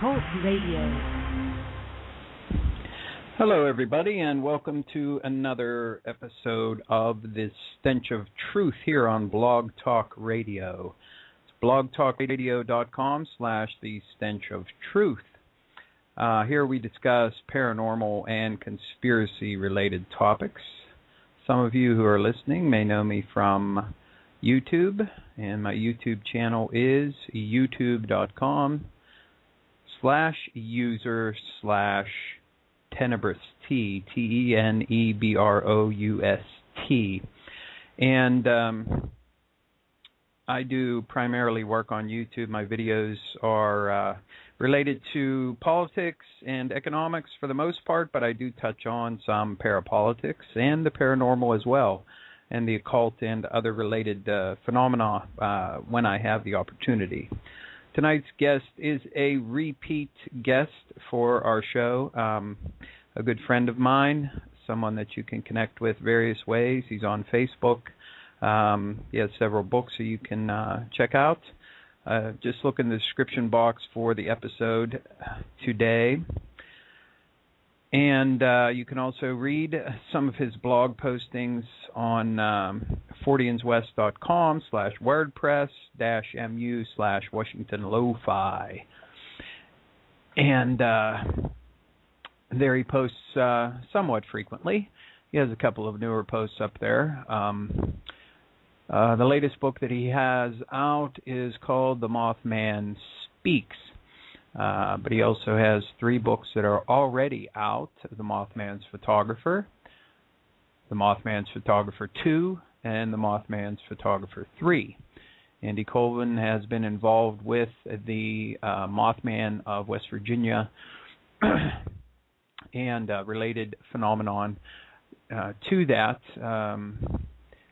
Talk Radio. Hello, everybody, and welcome to another episode of The Stench of Truth here on Blog Talk Radio. It's blogtalkradio.com/The Stench of Truth. Here we discuss paranormal and conspiracy-related topics. Some of you who are listening may know me from YouTube, and my YouTube channel is youtube.com/user/Tenebrous, Tenebrous. And I do primarily work on YouTube. My videos are related to politics and economics for the most part, but I do touch on some parapolitics and the paranormal as well, and the occult and other related phenomena when I have the opportunity. Tonight's guest is a repeat guest for our show, a good friend of mine, someone that you can connect with various ways. He's on Facebook. He has several books that you can check out. Just look in the description box for the episode today. And you can also read some of his blog postings on forteanswest.com/wordpress-mu/Washington Lo-Fi. And there he posts somewhat frequently. He has a couple of newer posts up there. The latest book that he has out is called The Mothman Speaks. But he also has 3 books that are already out: The Mothman's Photographer, The Mothman's Photographer 2, and The Mothman's Photographer 3. Andy Colvin has been involved with the Mothman of West Virginia and related phenomenon to that.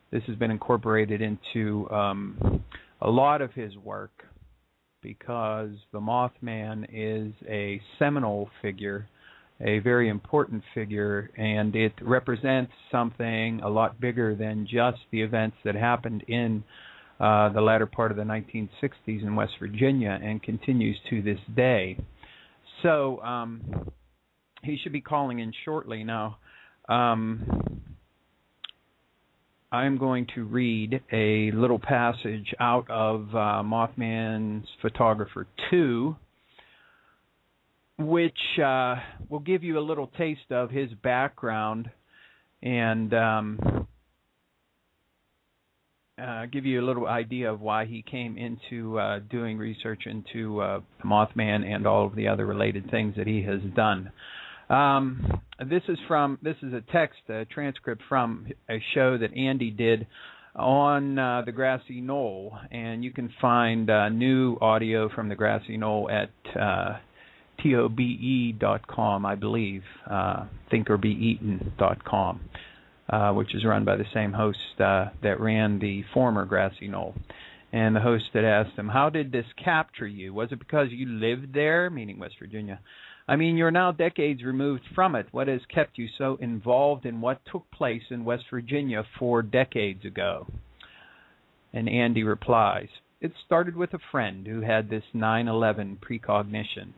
This has been incorporated into a lot of his work, because the Mothman is a seminal figure, a very important figure, and it represents something a lot bigger than just the events that happened in the latter part of the 1960s in West Virginia and continues to this day. So he should be calling in shortly. Now, I'm going to read a little passage out of Mothman's Photographer 2, which will give you a little taste of his background and give you a little idea of why he came into doing research into Mothman and all of the other related things that he has done. This is a transcript from a show that Andy did on the Grassy Knoll, and you can find new audio from the Grassy Knoll at tobe.com, I believe, thinkorbeeaten.com, which is run by the same host that ran the former Grassy Knoll. And the host had asked him, "How did this capture you? Was it because you lived there?" Meaning West Virginia. "I mean, you're now decades removed from it. What has kept you so involved in what took place in West Virginia 4 decades ago?" And Andy replies, "It started with a friend who had this 9/11 precognition.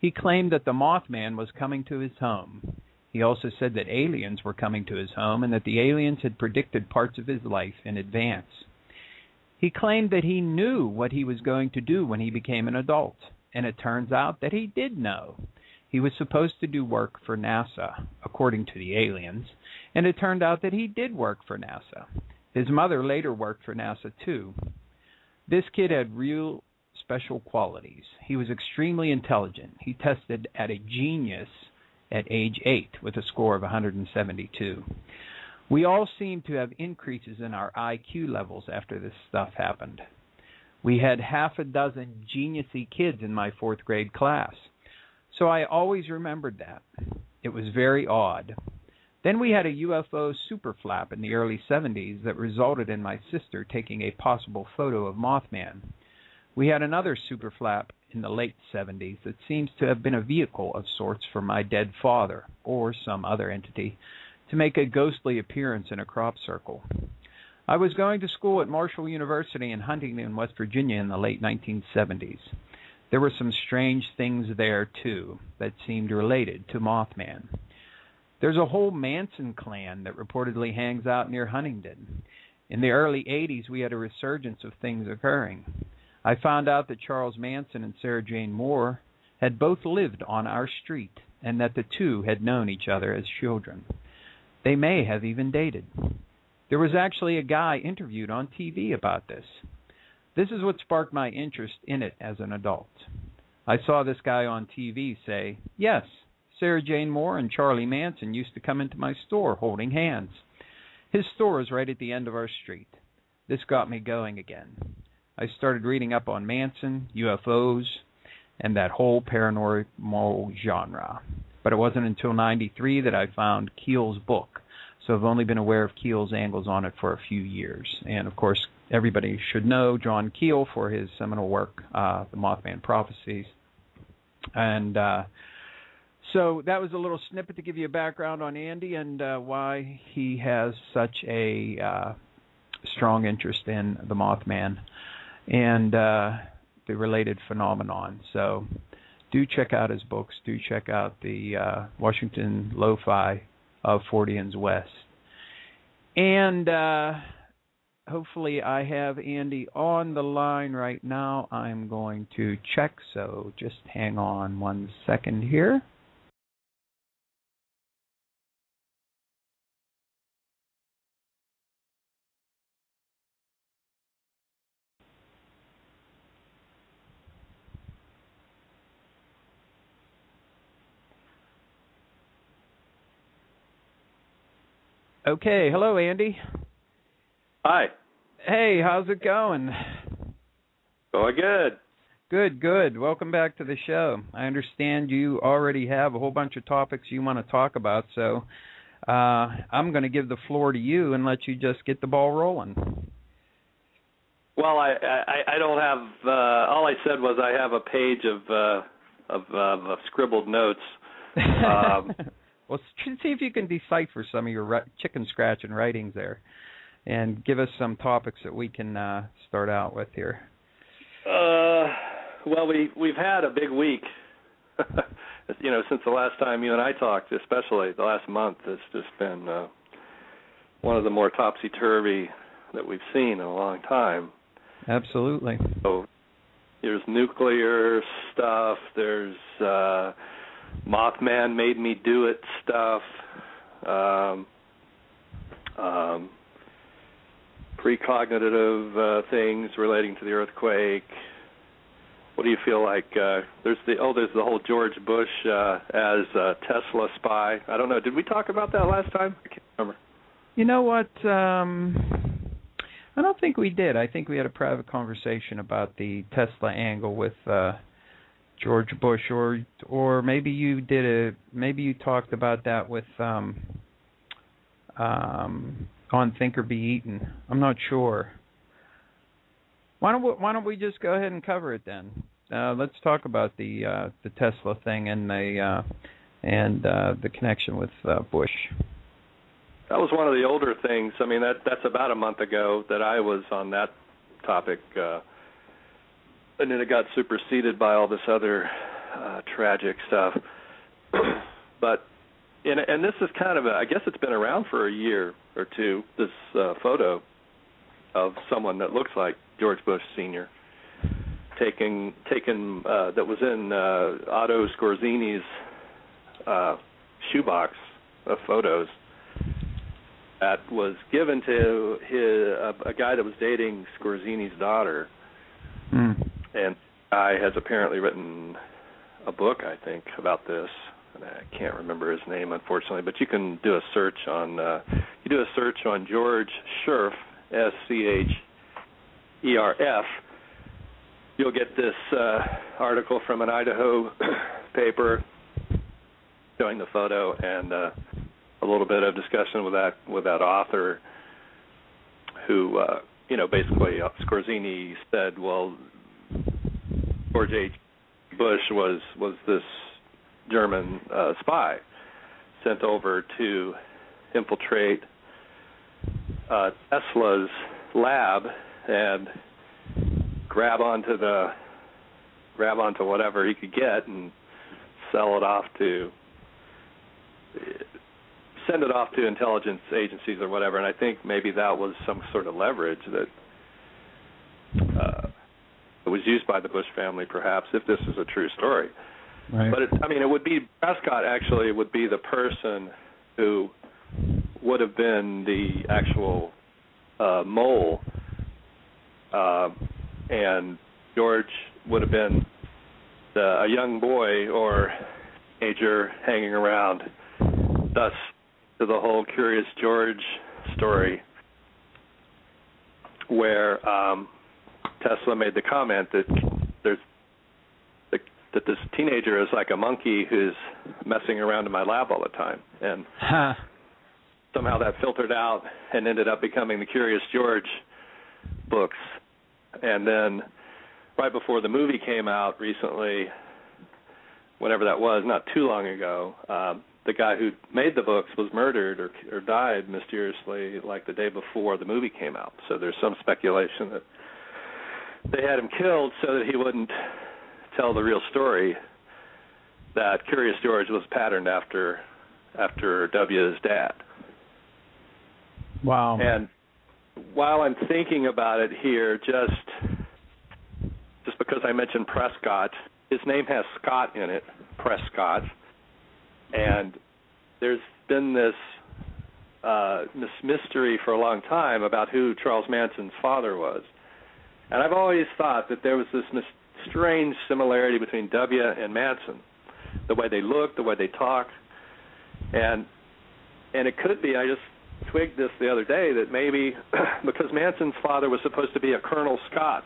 He claimed that the Mothman was coming to his home. He also said that aliens were coming to his home and that the aliens had predicted parts of his life in advance. He claimed that he knew what he was going to do when he became an adult. And it turns out that he did know. He was supposed to do work for NASA, according to the aliens, and it turned out that he did work for NASA. His mother later worked for NASA, too. This kid had real special qualities. He was extremely intelligent. He tested at a genius at age 8 with a score of 172. We all seemed to have increases in our IQ levels after this stuff happened. We had 6 geniusy kids in my 4th grade class, so I always remembered that. It was very odd. Then we had a UFO superflap in the early 70s that resulted in my sister taking a possible photo of Mothman. We had another superflap in the late 70s that seems to have been a vehicle of sorts for my dead father, or some other entity, to make a ghostly appearance in a crop circle. I was going to school at Marshall University in Huntington, West Virginia in the late 1970s. There were some strange things there, too, that seemed related to Mothman. There's a whole Manson clan that reportedly hangs out near Huntingdon. In the early 80s, we had a resurgence of things occurring. I found out that Charles Manson and Sarah Jane Moore had both lived on our street, and that the two had known each other as children. They may have even dated. There was actually a guy interviewed on TV about this. This is what sparked my interest in it as an adult. I saw this guy on TV say, "Yes, Sarah Jane Moore and Charlie Manson used to come into my store holding hands." His store is right at the end of our street. This got me going again. I started reading up on Manson, UFOs, and that whole paranormal genre. But it wasn't until '93 that I found Keel's book. So I've only been aware of Keel's angles on it for a few years. And, of course, everybody should know John Keel for his seminal work, The Mothman Prophecies. And so that was a little snippet to give you a background on Andy and why he has such a strong interest in the Mothman and the related phenomenon. So do check out his books. Do check out the Washington Lo-Fi of Forteans West. And hopefully I have Andy on the line right now. I'm going to check, so just hang on 1 second here. Okay, hello, Andy. Hi. Hey, how's it going? Going good. Good. Welcome back to the show. I understand you already have a whole bunch of topics you want to talk about, so I'm going to give the floor to you and let you just get the ball rolling. Well, I don't have. All I said was I have a page of scribbled notes. Well, see if you can decipher some of your chicken scratching writings there, and give us some topics that we can start out with here. Well, we've had a big week, since the last time you and I talked, especially the last month. It's just been one of the more topsy-turvy that we've seen in a long time. Absolutely. So there's nuclear stuff. There's Mothman made me do it stuff. Precognitive things relating to the earthquake. What do you feel like? There's the whole George Bush as a Tesla spy. I don't know. Did we talk about that last time? I can't remember. You know what? I don't think we did. I think we had a private conversation about the Tesla angle with George Bush, or maybe you did maybe you talked about that with on Think or Be Eaten. I'm not sure. Why don't we just go ahead and cover it then? Let's talk about the Tesla thing and the connection with Bush. That was one of the older things. I mean, that's about a month ago that I was on that topic, and then it got superseded by all this other tragic stuff. But and this is kind of I guess it's been around for a year or two. This photo of someone that looks like George Bush Sr. taken that was in Otto Skorzini's shoebox of photos that was given to a guy that was dating Skorzini's daughter. And I has apparently written a book, I think, about this. And I can't remember his name, unfortunately, but you can do a search on George Scherf, Scherf. You'll get this article from an Idaho paper showing the photo and a little bit of discussion with that author, who basically Skorzini said, well, George H. Bush was this German spy sent over to infiltrate Tesla's lab and grab onto the grab onto whatever he could get and send it off to intelligence agencies or whatever. And I think maybe that was some sort of leverage that was used by the Bush family, perhaps, if this is a true story. Right. But it would be Prescott actually would be the person who would have been the actual mole, and George would have been a young boy or teenager hanging around. Thus, to the whole Curious George story, where Tesla made the comment that that this teenager is like a monkey who's messing around in my lab all the time, and somehow that filtered out and ended up becoming the Curious George books. And then right before the movie came out recently, whenever that was, not too long ago, the guy who made the books was murdered or died mysteriously like the day before the movie came out. So there's some speculation that they had him killed so that he wouldn't tell the real story, that Curious George was patterned after W's dad. Wow. And while I'm thinking about it here, just because I mentioned Prescott, his name has Scott in it, Prescott, and there's been this mystery for a long time about who Charles Manson's father was. And I've always thought that there was this strange similarity between W and Manson, the way they look, the way they talk, and it could be, I just twigged this the other day, that maybe because Manson's father was supposed to be a Colonel Scott.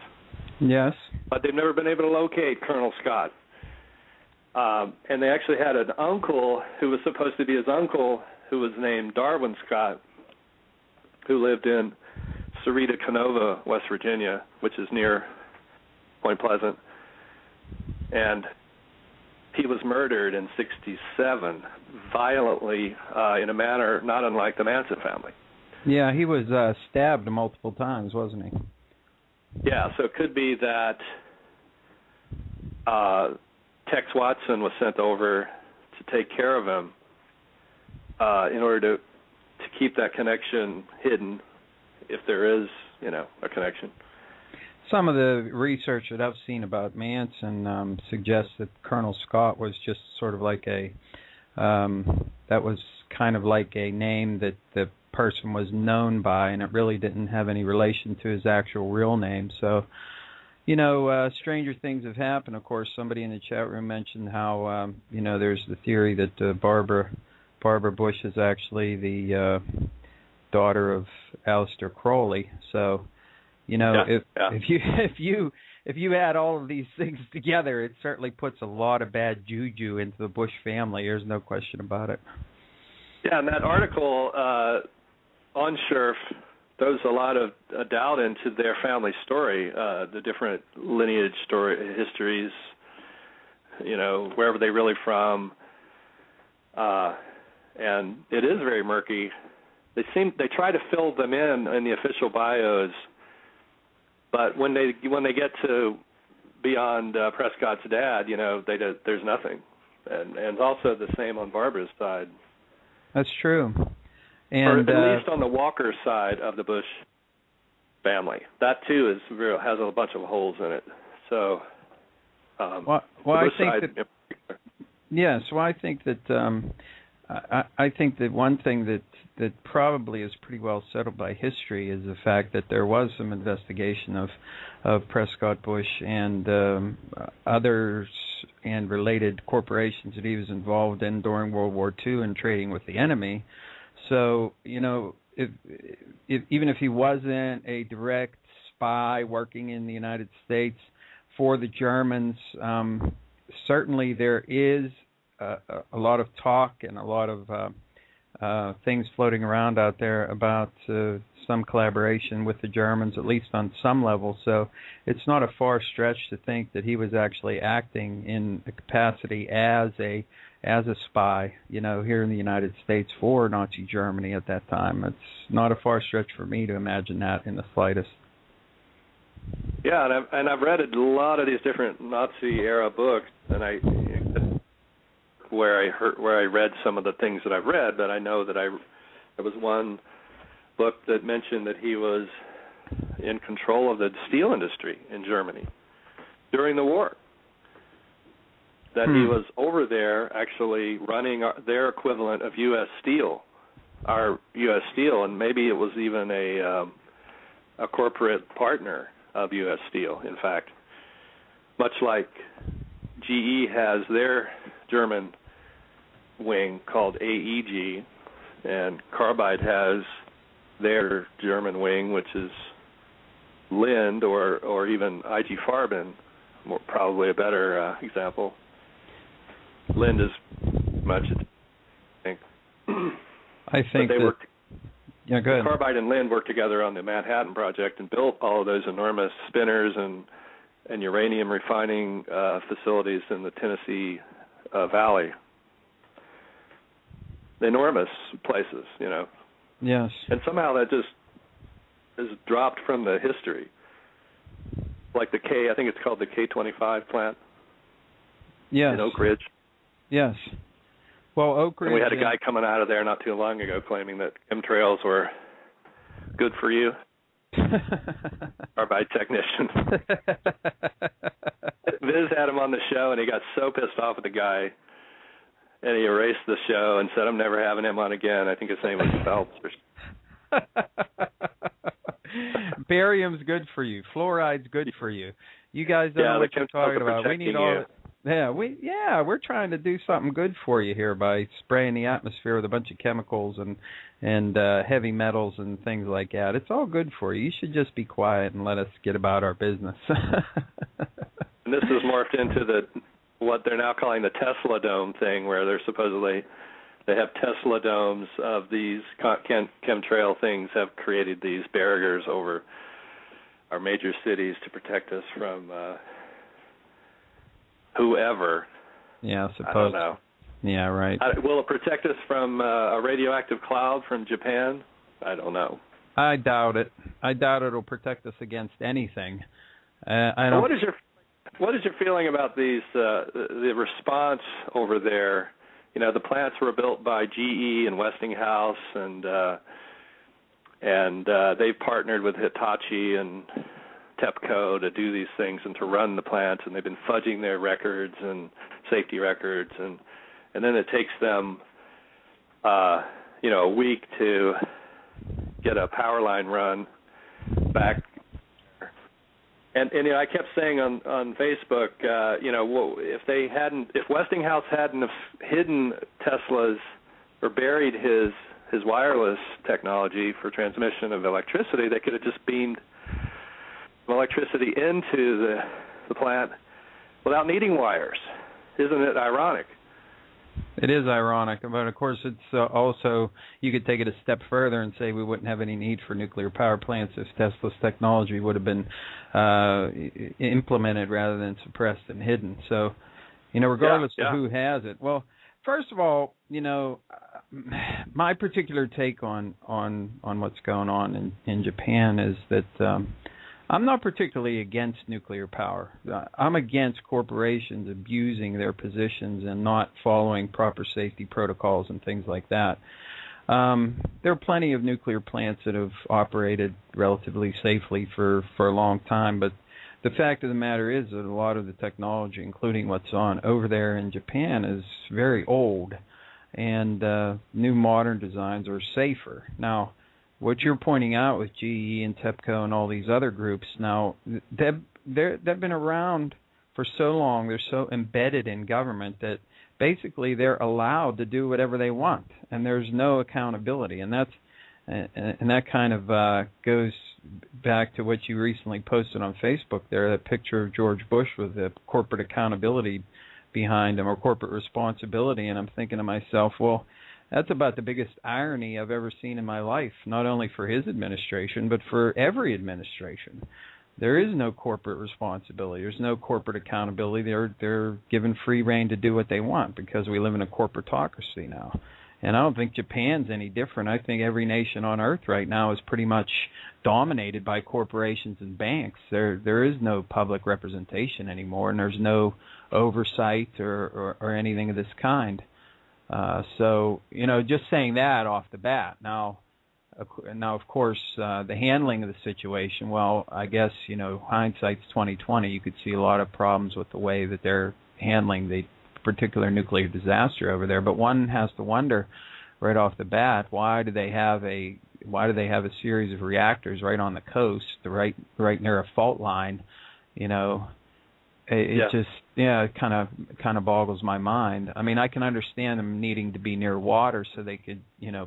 Yes. But they've never been able to locate Colonel Scott. And they actually had an uncle who was supposed to be his uncle, who was named Darwin Scott, who lived in Sarita Canova, West Virginia, which is near Point Pleasant. And he was murdered in '67 violently in a manner not unlike the Manson family. Yeah, he was stabbed multiple times, wasn't he? Yeah, so it could be that Tex Watson was sent over to take care of him in order to keep that connection hidden, if there is, a connection. Some of the research that I've seen about Manson suggests that Colonel Scott was just sort of like that was kind of like a name that the person was known by, and it really didn't have any relation to his actual real name. So, stranger things have happened. Of course, somebody in the chat room mentioned how, there's the theory that Barbara Bush is actually the daughter of Aleister Crowley. So, if you add all of these things together, it certainly puts a lot of bad juju into the Bush family. There's no question about it. Yeah, and that article on Scherf throws a lot of doubt into their family story, the different lineage histories, wherever they're really from, and it is very murky. They try to fill them in the official bios, but when they get to beyond Prescott's dad, there's nothing, and also the same on Barbara's side. That's true. And or at least on the Walker side of the Bush family, that too has a bunch of holes in it. So, I think that yes. Well, I think that I think that one thing that probably is pretty well settled by history is the fact that there was some investigation of Prescott Bush and others and related corporations that he was involved in during World War II and trading with the enemy. So, if even if he wasn't a direct spy working in the United States for the Germans, certainly there is a lot of talk and a lot of things floating around out there about some collaboration with the Germans, at least on some level. So it's not a far stretch to think that he was actually acting in a capacity as a spy, here in the United States for Nazi Germany at that time. It's not a far stretch for me to imagine that in the slightest. Yeah, and I've read a lot of these different Nazi era books, and where I read some of the things that I've read, but I know that there was one book that mentioned that he was in control of the steel industry in Germany during the war. That he was over there actually running their equivalent of U.S. Steel, our U.S. Steel, and maybe it was even a corporate partner of U.S. Steel, in fact. Much like GE has their German wing called AEG, and Carbide has their German wing, which is Lind or even IG Farben, probably a better example. Lind is much, I think that, yeah, go ahead. Carbide and Lind worked together on the Manhattan Project and built all of those enormous spinners and uranium refining facilities in the Tennessee Valley. Enormous places, you know. Yes. And somehow that just is dropped from the history. Like I think it's called the K-25 plant. Yes. In Oak Ridge. Yes. Well, Oak Ridge. And we had a guy coming out of there not too long ago claiming that chemtrails were good for you. Carbide technician. Viz had him on the show, and he got so pissed off at the guy, and he erased the show and said, "I'm never having him on again." I think his name was Phelps. Barium's good for you. Fluoride's good for you. You guys don't know what you're talking about. We need all. We're trying to do something good for you here by spraying the atmosphere with a bunch of chemicals and heavy metals and things like that. It's all good for you. You should just be quiet and let us get about our business. And this has morphed into what they're now calling the Tesla Dome thing, where they have Tesla domes of these chemtrail things have created these barriers over our major cities to protect us from whoever. Yeah, I suppose. I don't know. Yeah, right. Will it protect us from a radioactive cloud from Japan? I don't know. I doubt it. I doubt it'll protect us against anything. What is your feeling about these the response over there? You know, the plants were built by GE and Westinghouse, and they've partnered with Hitachi and TEPCO to do these things and to run the plants, and they've been fudging their records and safety records, and then it takes them, a week to get a power line run back. And I kept saying on Facebook, if Westinghouse hadn't have hidden Tesla's or buried his wireless technology for transmission of electricity, they could have just beamed electricity into the plant without needing wires. Isn't it ironic? It is ironic, but of course it's also, you could take it a step further and say we wouldn't have any need for nuclear power plants if Tesla's technology would have been implemented rather than suppressed and hidden. So, regardless of who has it. Well, first of all, my particular take on what's going on in Japan is that I'm not particularly against nuclear power. I'm against corporations abusing their positions and not following proper safety protocols and things like that. There are plenty of nuclear plants that have operated relatively safely for a long time, but the fact of the matter is that a lot of the technology, including what's on over there in Japan, is very old, and new modern designs are safer. Now, what you're pointing out with GE and TEPCO and all these other groups, now they've been around for so long, they're so embedded in government that basically they're allowed to do whatever they want, and there's no accountability, and that kind of goes back to what you recently posted on Facebook there, that picture of George Bush with the corporate accountability behind him, or corporate responsibility, and I'm thinking to myself, well, that's about the biggest irony I've ever seen in my life, not only for his administration, but for every administration. There is no corporate responsibility. There's no corporate accountability. They're given free rein to do what they want because we live in a corporatocracy now. And I don't think Japan's any different. I think every nation on Earth right now is pretty much dominated by corporations and banks. There is no public representation anymore, and there's no oversight or anything of this kind. So, just saying that off the bat. Now, of course, the handling of the situation, well, I guess, hindsight's 20/20. You could see a lot of problems with the way that they're handling the particular nuclear disaster over there. But one has to wonder right off the bat, why do they have a series of reactors right on the coast, right near a fault line? It just kind of boggles my mind. I mean, I can understand them needing to be near water so they could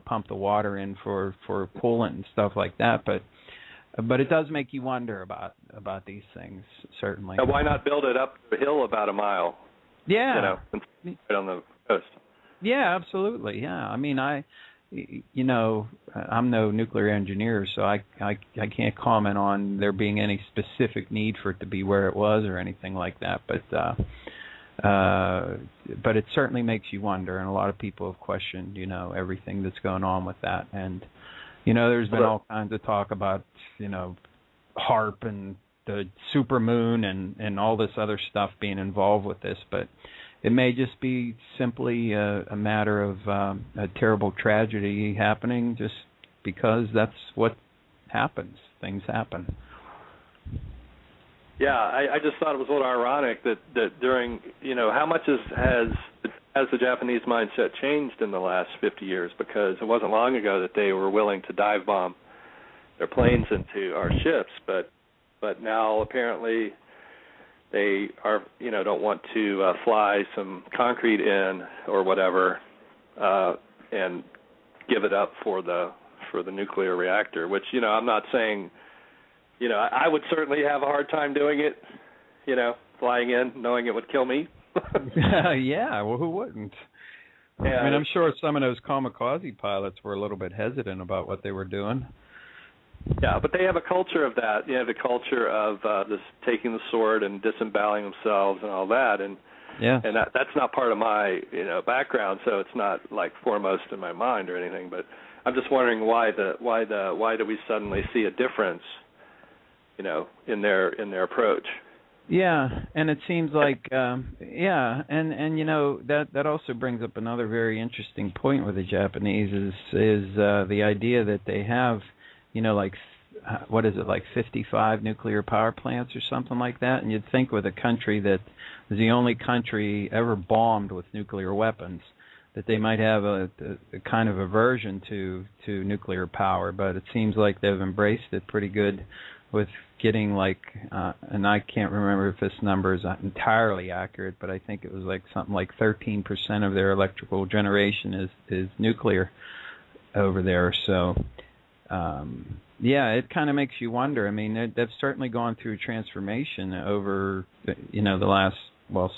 pump the water in for coolant and stuff like that, but it does make you wonder about these things, certainly. Now, why not build it up the hill about a mile? Yeah, right on the coast. Yeah, absolutely. Yeah, I mean, I'm no nuclear engineer, so I can't comment on there being any specific need for it to be where it was or anything like that. But it certainly makes you wonder, and a lot of people have questioned, everything that's going on with that. And there's been all kinds of talk about, HARP and the supermoon and all this other stuff being involved with this, but it may just be simply a matter of a terrible tragedy happening just because that's what happens. Things happen. Yeah, I just thought it was a little ironic that during, how much has the Japanese mindset changed in the last 50 years, because it wasn't long ago that they were willing to dive bomb their planes into our ships, but now apparently they are, don't want to fly some concrete in or whatever and give it up for the nuclear reactor, which, I'm not saying, I would certainly have a hard time doing it, flying in, knowing it would kill me. Yeah, well, who wouldn't? Yeah, I mean, I'm sure some of those kamikaze pilots were a little bit hesitant about what they were doing. Yeah, but they have a culture of that. The culture of this taking the sword and disemboweling themselves and all that, and that's not part of my background, so it's not like foremost in my mind or anything. But I'm just wondering why do we suddenly see a difference, in their approach? Yeah, and it seems like and that also brings up another very interesting point with the Japanese is the idea that they have. Like 55 nuclear power plants or something like that. And you'd think with a country that is the only country ever bombed with nuclear weapons, that they might have a kind of aversion to nuclear power. But it seems like they've embraced it pretty good with getting and I can't remember if this number is entirely accurate, but I think it was something like 13% of their electrical generation is nuclear over there. So it kind of makes you wonder. I mean, they've certainly gone through a transformation over, the last,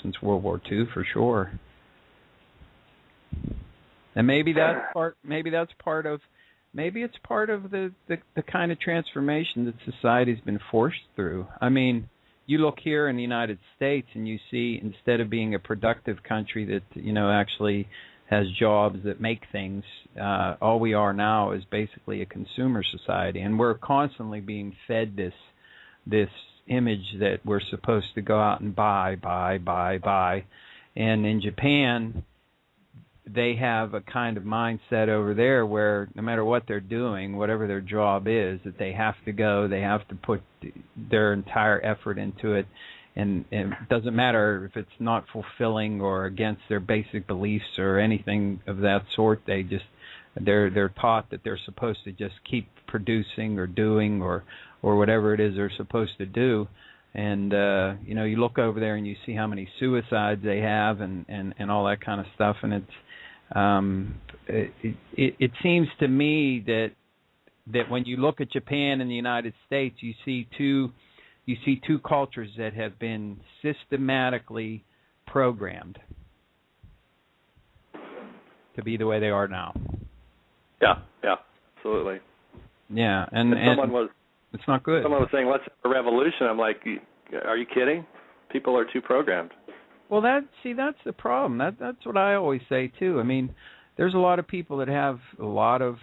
since World War II for sure. And maybe it's part of the kind of transformation that society's been forced through. I mean, you look here in the United States and you see, instead of being a productive country that, actually has jobs that make things, all we are now is basically a consumer society, and we're constantly being fed this image that we're supposed to go out and buy. And in Japan, they have a kind of mindset over there where no matter what they're doing, whatever their job is, that they have to put their entire effort into it. And it doesn't matter if it's not fulfilling or against their basic beliefs or anything of that sort. They're taught that they're supposed to just keep producing or doing or whatever it is they're supposed to do. And you look over there and you see how many suicides they have and all that kind of stuff. And it seems to me that when you look at Japan and the United States, you see two cultures that have been systematically programmed to be the way they are now. Yeah, absolutely. Yeah, and it's not good. Someone was saying, let's have a revolution. I'm like, are you kidding? People are too programmed. Well, that's the problem. That's what I always say, too. I mean, there's a lot of people that have a lot of,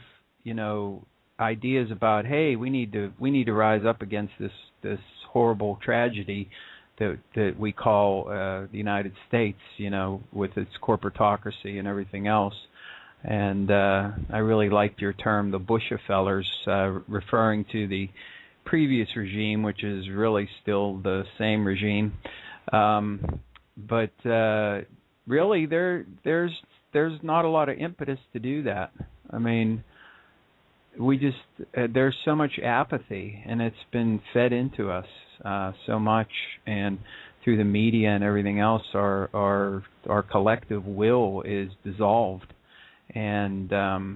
ideas about, hey, we need to rise up against this horrible tragedy that we call the United States, with its corporatocracy and everything else. And I really liked your term, the Bushfellers, referring to the previous regime, which is really still the same regime. But really, there's not a lot of impetus to do that. I mean, we just there's so much apathy, and it's been fed into us so much, and through the media and everything else, our collective will is dissolved. And I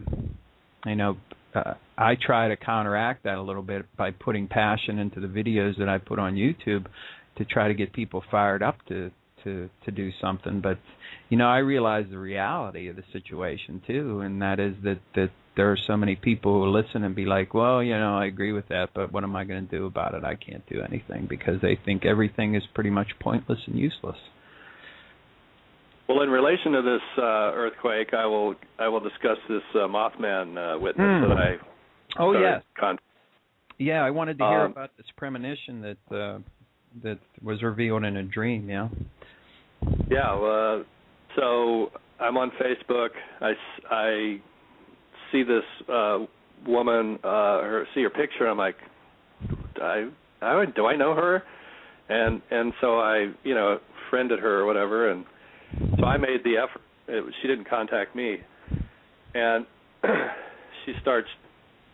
try to counteract that a little bit by putting passion into the videos that I put on YouTube to try to get people fired up to do something. But I realize the reality of the situation too, and that is that there are so many people who listen and be like, well, I agree with that, but what am I going to do about it? I can't do anything, because they think everything is pretty much pointless and useless. Well, in relation to this earthquake, I will discuss this Mothman witness that I. Oh yes. Yeah, I wanted to hear about this premonition that was revealed in a dream. Yeah. Yeah. So I'm on Facebook. I see this woman, see her picture. I'm like, do I know her? And so I friended her or whatever, and so I made the effort. She didn't contact me, and she starts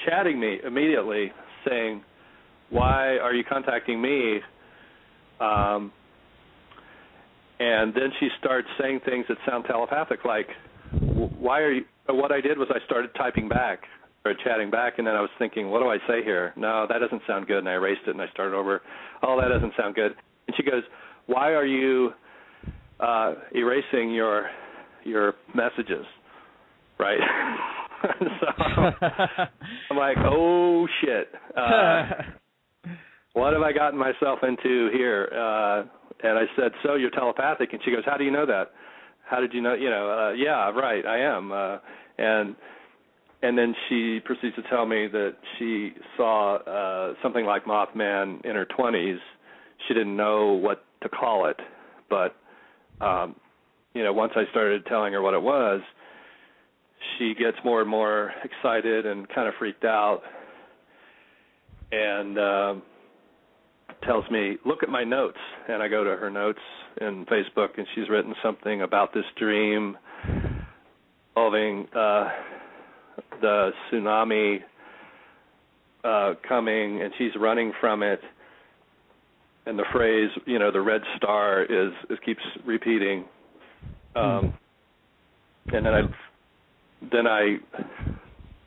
chatting me immediately, saying, "Why are you contacting me?" And then she starts saying things that sound telepathic, like, "Why are you?" What I did was I started typing back or chatting back, and then I was thinking, "What do I say here? No, that doesn't sound good." And I erased it and I started over. "Oh, that doesn't sound good." And she goes, "Why are you erasing your messages?" Right? So I'm like, "Oh shit! What have I gotten myself into here?" And I said, "So you're telepathic?" And she goes, "How do you know that? How did you know?" Yeah, right, I am. And then she proceeds to tell me that she saw something like Mothman in her 20s. She didn't know what to call it, but once I started telling her what it was, she gets more and more excited and kind of freaked out, and tells me, "Look at my notes." And I go to her notes in Facebook, and she's written something about this dream involving the tsunami coming, and she's running from it. And the phrase, the red star is keeps repeating. And then I,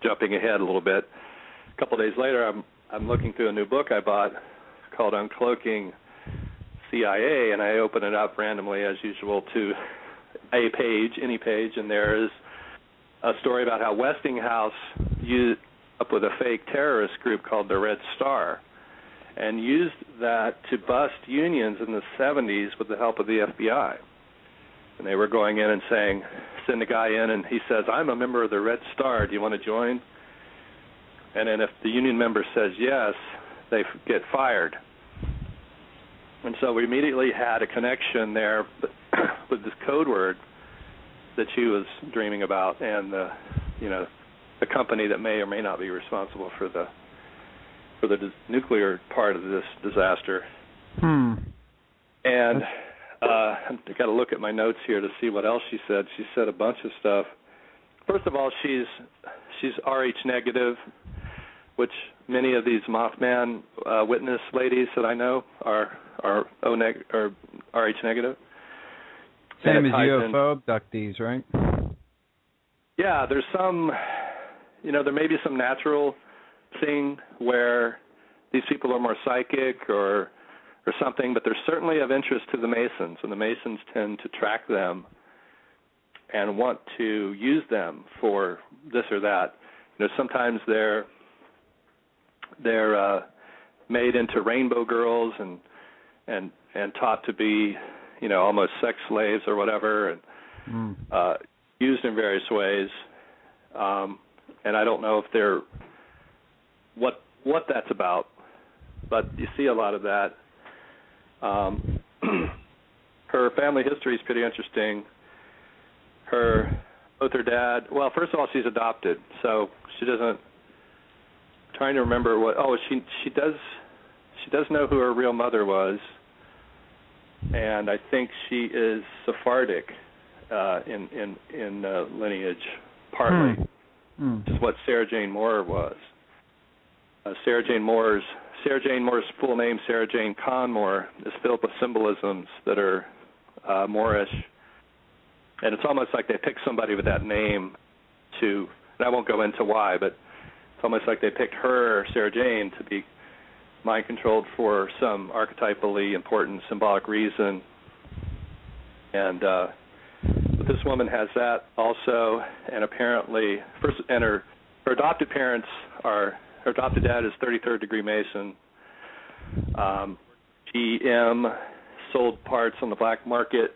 jumping ahead a little bit, a couple of days later, I'm looking through a new book I bought called Uncloaking CIA, and I open it up randomly as usual to any page, and there is a story about how Westinghouse used up with a fake terrorist group called the Red Star, and used that to bust unions in the 70s with the help of the FBI. And they were going in and saying, send a guy in, and he says, "I'm a member of the Red Star. Do you want to join?" And then if the union member says yes, they get fired. And so we immediately had a connection there with this code word that she was dreaming about, and the company that may or may not be responsible for the nuclear part of this disaster. And I got to look at my notes here to see what else she said. She said a bunch of stuff. First of all, she's Rh negative, which many of these Mothman witness ladies that I know are Rh negative. Same as UFO abductees, right? Yeah, there's some, there may be some natural thing where these people are more psychic or something, but they're certainly of interest to the Masons, and the Masons tend to track them and want to use them for this or that. Sometimes they're made into rainbow girls and taught to be, almost sex slaves or whatever. And used in various ways, and I don't know if they're what that's about, but you see a lot of that. Her family history is pretty interesting. Both her dad. Well, first of all, she's adopted, so she doesn't. Trying to remember what. Oh, she does. She does know who her real mother was, and I think she is Sephardic in lineage, partly. Which is what Sarah Jane Moore was. Sarah Jane Moore's full name, Sarah Jane Con Moore, is filled with symbolisms that are Moorish, and it's almost like they picked somebody with that name to. And I won't go into why, but it's almost like they picked her, Sarah Jane, to be mind-controlled for some archetypally important symbolic reason. And but this woman has that also, and apparently, her adopted parents are, her adopted dad is 33rd degree Mason. GM sold parts on the black market,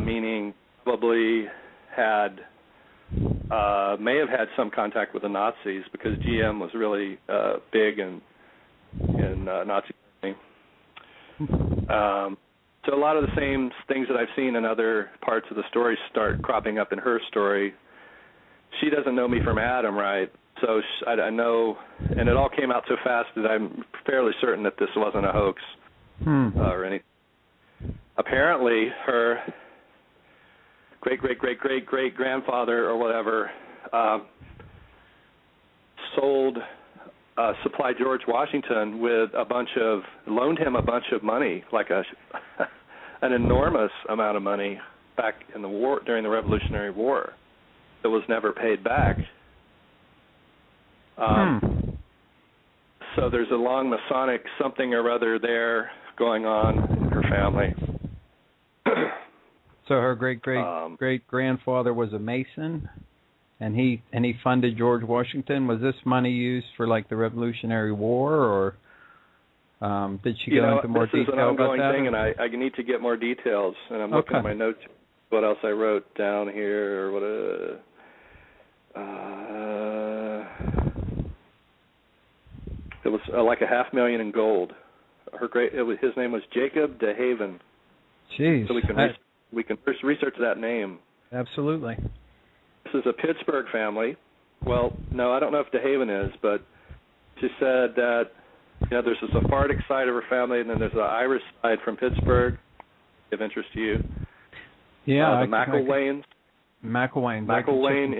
meaning probably may have had some contact with the Nazis, because GM was really big in Nazi Germany. So a lot of the same things that I've seen in other parts of the story start cropping up in her story. She doesn't know me from Adam, right? So I know, and it all came out so fast that I'm fairly certain that this wasn't a hoax or anything. Apparently, her great-great-great-great-great-grandfather or whatever supplied George Washington with loaned him a bunch of money, like an enormous amount of money back in the war, during the Revolutionary War, that was never paid back. So there's a long Masonic something or other there going on in her family. So her great-great-great-grandfather was a Mason, and he funded George Washington. Was this money used for, like, the Revolutionary War, or did she go into more detail about that? This is an ongoing thing, and I need to get more details. And I'm looking at my notes, what else I wrote down here, or what it was like $500,000 in gold. His name was Jacob de Haven. Jeez. So we can first research that name. Absolutely. This is a Pittsburgh family. Well, no, I don't know if de Haven is, but she said that there's a Sephardic side of her family, and then there's an Irish side from Pittsburgh, of interest to you. Yeah. The McElwains. McElwain, McElwains.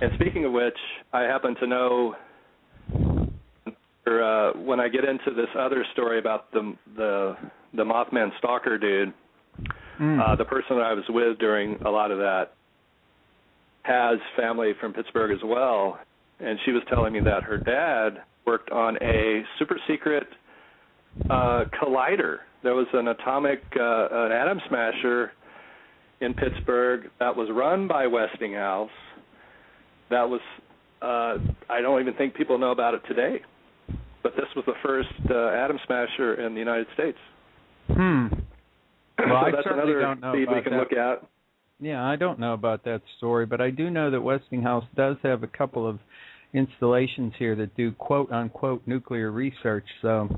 And speaking of which, I happen to know, when I get into this other story about the Mothman stalker dude, the person that I was with during a lot of that has family from Pittsburgh as well, and she was telling me that her dad worked on a super secret collider. There was an an atom smasher in Pittsburgh that was run by Westinghouse. That was, I don't even think people know about it today, but this was the first atom smasher in the United States. Well, so I that's certainly another don't know feed about we can that. look at. Yeah, I don't know about that story, but I do know that Westinghouse does have a couple of installations here that do quote-unquote nuclear research, so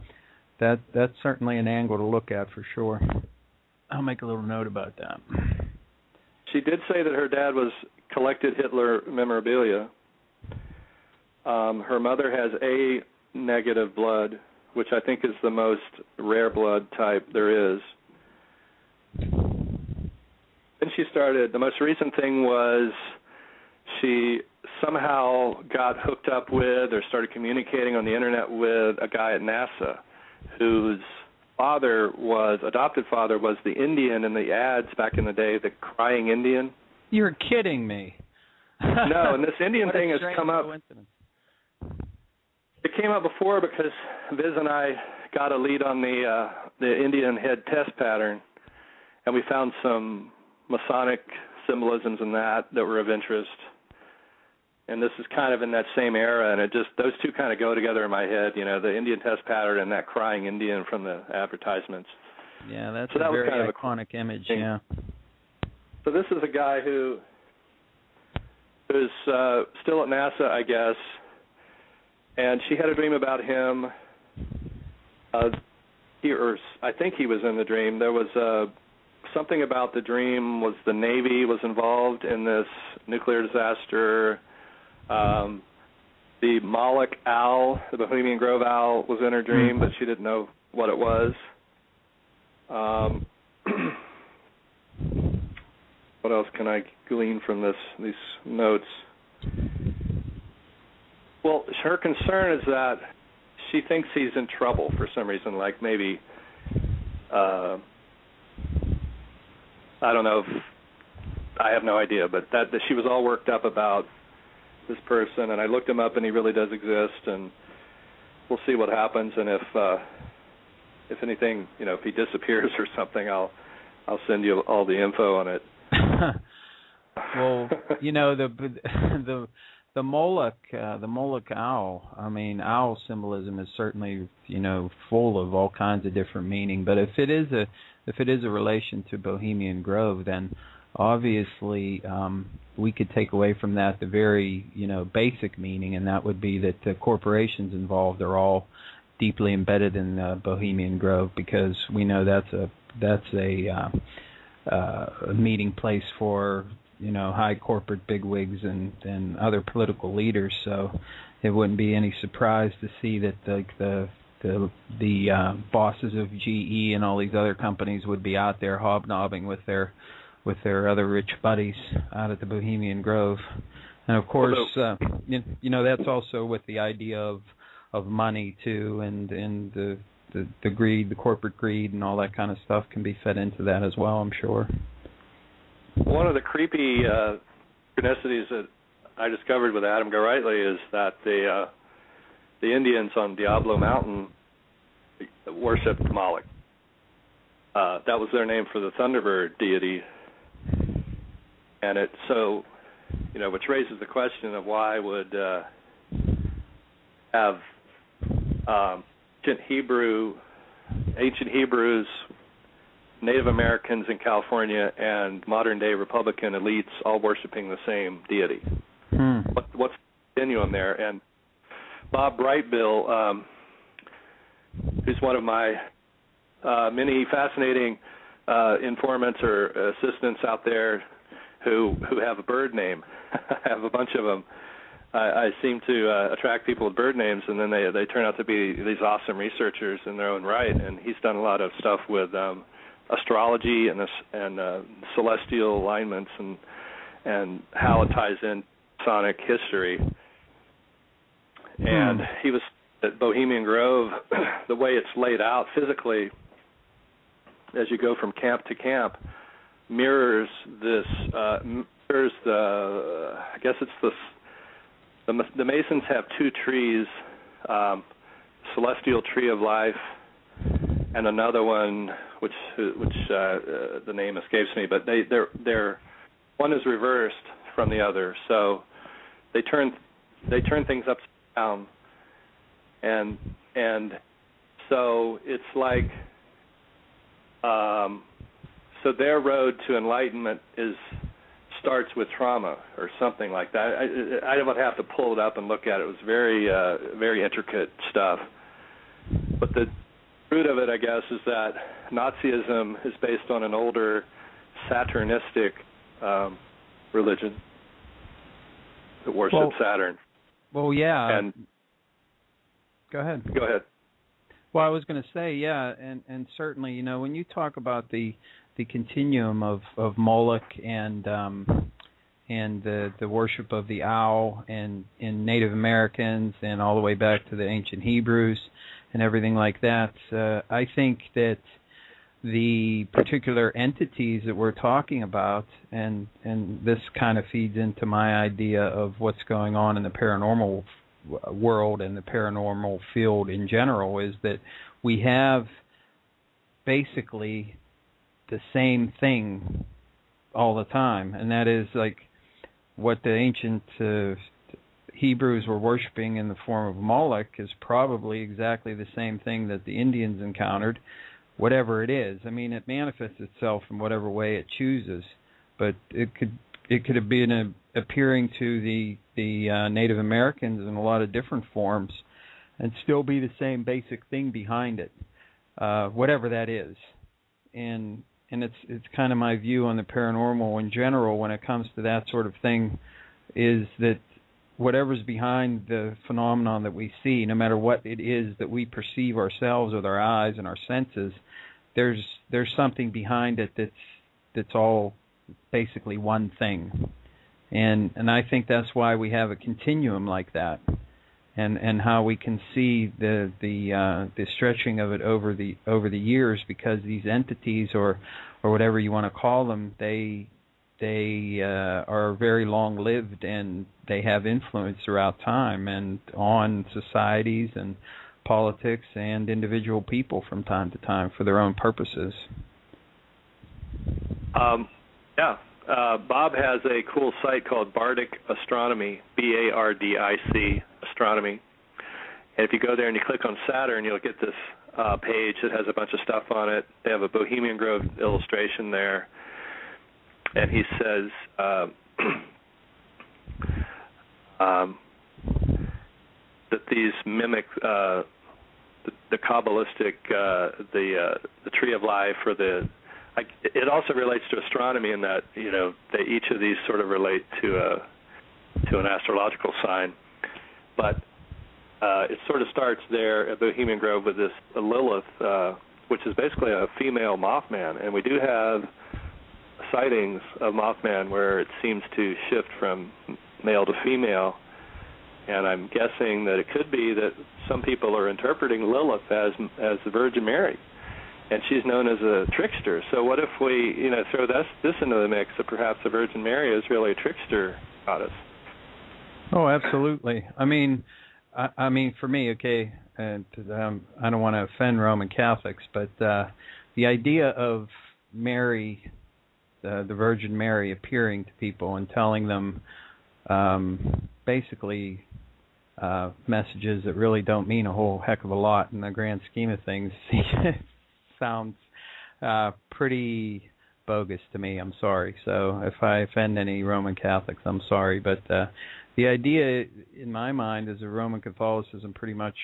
that's certainly an angle to look at for sure. I'll make a little note about that. She did say that her dad collected Hitler memorabilia. Her mother has A negative blood, which I think is the most rare blood type there is. Then she started, the most recent thing was she somehow got hooked up with or started communicating on the internet with a guy at NASA whose adopted father was the Indian in the ads back in the day, the crying Indian. You're kidding me. No, and this Indian thing has come up. It came up before because Viz and I got a lead on the Indian head test pattern, and we found some Masonic symbolisms in that were of interest. And this is kind of in that same era, and those two kind of go together in my head, the Indian test pattern and that crying Indian from the advertisements. Yeah, that's so that a very kind of iconic image. thing. Yeah. So this is a guy who's still at NASA, I guess, and she had a dream about him. I think he was in the dream. There was something about the dream was the Navy was involved in this nuclear disaster. The Moloch owl, the Bohemian Grove owl, was in her dream, but she didn't know what it was. What else can I glean from these notes? Well, her concern is that she thinks he's in trouble for some reason, like maybe, I don't know, I have no idea, but that she was all worked up about this person, and I looked him up, and he really does exist, and we'll see what happens, and if anything, if he disappears or something, I'll send you all the info on it. Well, the Moloch owl. I mean, owl symbolism is certainly full of all kinds of different meaning. But if it is a relation to Bohemian Grove, then obviously we could take away from that the very basic meaning, and that would be that the corporations involved are all deeply embedded in Bohemian Grove, because we know that's a meeting place for high corporate bigwigs and other political leaders. So it wouldn't be any surprise to see that the bosses of GE and all these other companies would be out there hobnobbing with their other rich buddies out at the Bohemian Grove. And of course, that's also with the idea of money too, and the greed, the corporate greed, and all that kind of stuff can be fed into that as well, I'm sure. One of the creepy synchronicities that I discovered with Adam Gorightly is that the Indians on Diablo Mountain worshipped Moloch. That was their name for the Thunderbird deity, and which raises the question of why would have ancient Hebrews, Native Americans in California, and modern-day Republican elites all worshiping the same deity. What's the continuum there? And Bob Brightbill, who's one of my many fascinating informants or assistants out there who have a bird name. I have a bunch of them. I seem to attract people with bird names, and then they turn out to be these awesome researchers in their own right. And he's done a lot of stuff with astrology and celestial alignments and how it ties in Masonic history. And he was at Bohemian Grove. The way it's laid out physically, as you go from camp to camp, mirrors the Masons have two trees, celestial tree of life, and another one which the name escapes me, but they're one is reversed from the other, so they turn things upside down, and so it's like so their road to enlightenment starts with trauma or something like that. I would have to pull it up and look at it. It was very very intricate stuff, but the root of it, I guess, is that Nazism is based on an older Saturnistic religion that worships Saturn. Well, yeah. And go ahead. Go ahead. Well, I was going to say, yeah, and certainly, when you talk about the continuum of Moloch and the worship of the owl and in Native Americans and all the way back to the ancient Hebrews and everything like that, I think that the particular entities that we're talking about, and this kind of feeds into my idea of what's going on in the paranormal world and the paranormal field in general, is that we have basically the same thing all the time, and that is like what the ancient Hebrews were worshiping in the form of Moloch is probably exactly the same thing that the Indians encountered whatever it is. I mean, it manifests itself in whatever way it chooses, but it could have been appearing to the Native Americans in a lot of different forms, and still be the same basic thing behind it, whatever that is. And it's kind of my view on the paranormal in general when it comes to that sort of thing, is that whatever's behind the phenomenon that we see, no matter what it is that we perceive ourselves with our eyes and our senses, there's something behind it that's all basically one thing. And I think that's why we have a continuum like that, and how we can see the stretching of it over the years, because these entities or whatever you want to call them, they are very long-lived, and they have influence throughout time and on societies and politics and individual people from time to time for their own purposes. Bob has a cool site called Bardic Astronomy, BARDIC Astronomy. And if you go there and you click on Saturn, you'll get this page that has a bunch of stuff on it. They have a Bohemian Grove illustration there. And he says that these mimic the Kabbalistic, the tree of life, or it also relates to astronomy in that, that each of these sort of relate to an astrological sign. But it sort of starts there at Bohemian Grove with this Lilith, which is basically a female Mothman, and we do have sightings of Mothman where it seems to shift from male to female, and I'm guessing that it could be that some people are interpreting Lilith as the Virgin Mary, and she's known as a trickster. So what if we throw this into the mix, that perhaps the Virgin Mary is really a trickster goddess? Oh, absolutely. I mean, for me, okay, and I don't want to offend Roman Catholics, but the idea of Mary, the Virgin Mary, appearing to people and telling them basically messages that really don't mean a whole heck of a lot in the grand scheme of things sounds pretty bogus to me. I'm sorry. So if I offend any Roman Catholics, I'm sorry. But the idea, in my mind, is that Roman Catholicism pretty much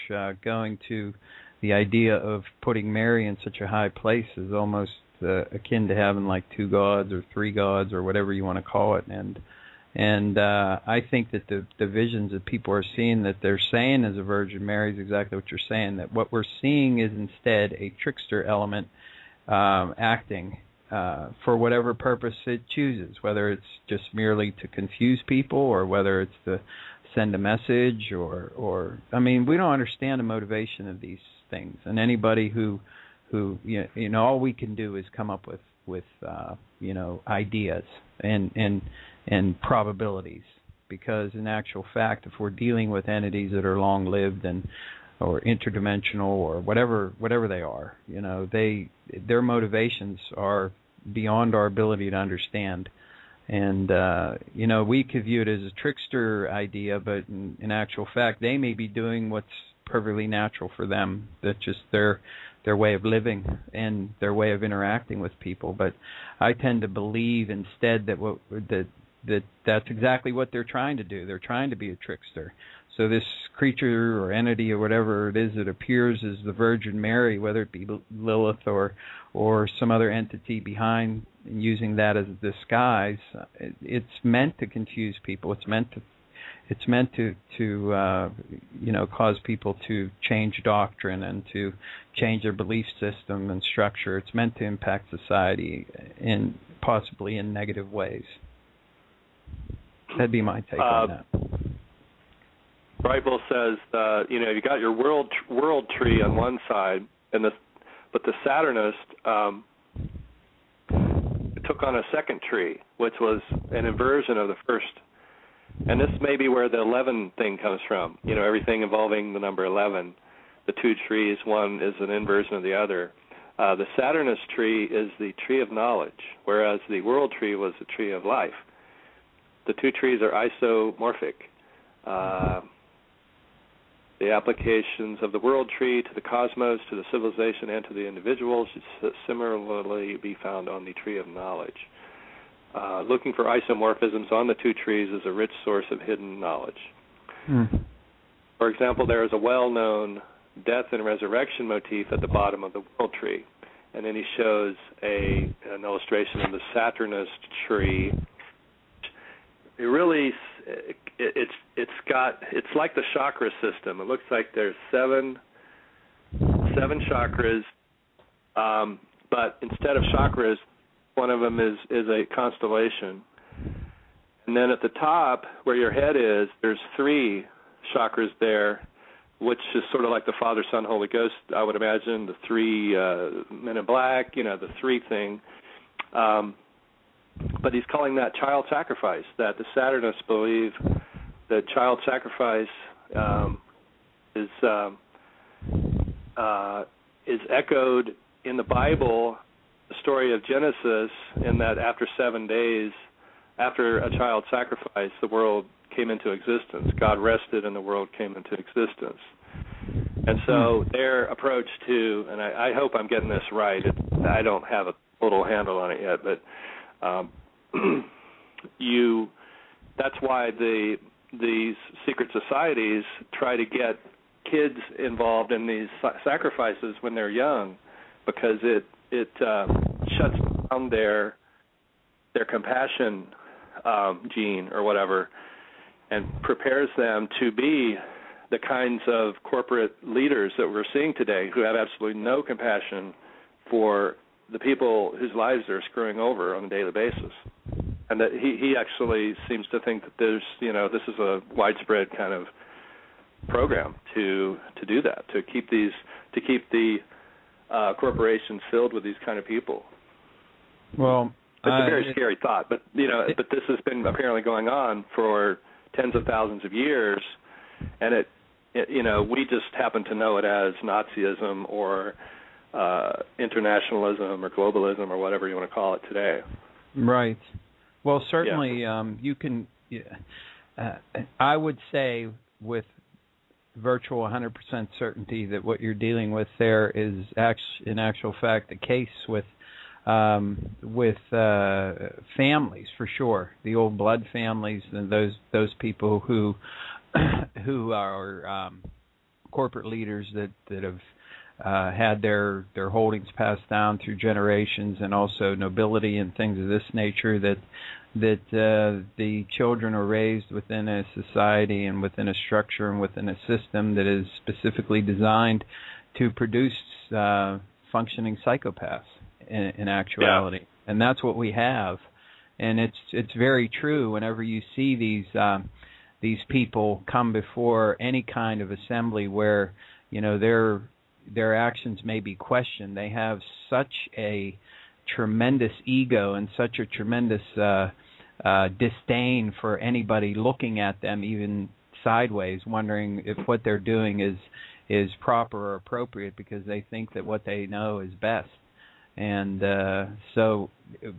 going to the idea of putting Mary in such a high place is almost akin to having like two gods or three gods or whatever you want to call it. And I think that the visions that people are seeing that they're saying as a Virgin Mary is exactly what you're saying, that what we're seeing is instead a trickster element acting for whatever purpose it chooses, whether it's just merely to confuse people or whether it's to send a message or I mean, we don't understand the motivation of these things, and anybody who all we can do is come up with ideas and probabilities, because in actual fact, if we're dealing with entities that are long lived or interdimensional or whatever they are, their motivations are beyond our ability to understand. And we could view it as a trickster idea, but in actual fact, they may be doing what's perfectly natural for them. That's just their way of living and their way of interacting with people. But I tend to believe instead that that's exactly what they're trying to do. They're trying to be a trickster. So this creature or entity or whatever it is that appears as the Virgin Mary, whether it be Lilith or some other entity behind, using that as a disguise, it's meant to confuse people. It's meant to cause people to change doctrine and to change their belief system and structure. It's meant to impact society possibly in negative ways. That'd be my take on that. Bible says, you got your world tree on one side, but the Saturnist took on a second tree, which was an inversion of the first. And this may be where the 11 thing comes from. Everything involving the number 11. The two trees, one is an inversion of the other. The Saturnist tree is the tree of knowledge, whereas the world tree was the tree of life. The two trees are isomorphic. The applications of the world tree to the cosmos, to the civilization, and to the individual should similarly be found on the tree of knowledge. Looking for isomorphisms on the two trees is a rich source of hidden knowledge. For example, there is a well-known death and resurrection motif at the bottom of the world tree. And then he shows an illustration of the Saturnist tree. It really, it's like the chakra system. It looks like there's seven chakras, but instead of chakras, one of them is a constellation. And then at the top, where your head is, there's 3 chakras there, which is sort of like the Father, Son, Holy Ghost, I would imagine, the 3 men in black, the 3 thing. But he's calling that child sacrifice, that the Saturnists believe that child sacrifice is echoed in the Bible, the story of Genesis, in that after 7 days, after a child sacrifice, the world came into existence. God rested and the world came into existence. And so their approach to, and I hope I'm getting this right, I don't have a total handle on it yet, but that's why these secret societies try to get kids involved in these sacrifices when they're young, because it shuts down their compassion gene or whatever, and prepares them to be the kinds of corporate leaders that we're seeing today, who have absolutely no compassion for the people whose lives they're screwing over on a daily basis. And that he actually seems to think that there's, this is a widespread kind of program to do that, to keep the corporations filled with these kind of people. Well, it's a very scary thought, but but this has been apparently going on for tens of thousands of years, and it we just happen to know it as Nazism or internationalism or globalism or whatever you want to call it today. Right. Well, certainly you can. I would say with virtual 100% certainty that what you're dealing with there is in actual fact the case with families, for sure, the old blood families and those people who are corporate leaders that have had their holdings passed down through generations, and also nobility and things of this nature, that the children are raised within a society and within a structure and within a system that is specifically designed to produce functioning psychopaths in actuality. And that's what we have. And it's very true whenever you see these people come before any kind of assembly where their actions may be questioned. They have such a tremendous ego and such a tremendous disdain for anybody looking at them even sideways, wondering if what they're doing is proper or appropriate, because they think that what they know is best. And so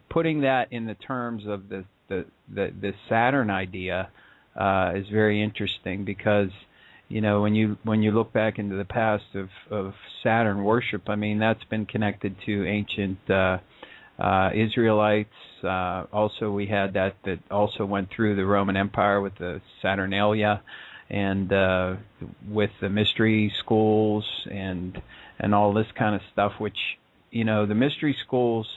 putting that in the terms of the Saturn idea is very interesting, because when you look back into the past of Saturn worship, I mean, that's been connected to ancient Israelites. Also, we had that also went through the Roman Empire with the Saturnalia, and with the mystery schools and all this kind of stuff, which the mystery schools,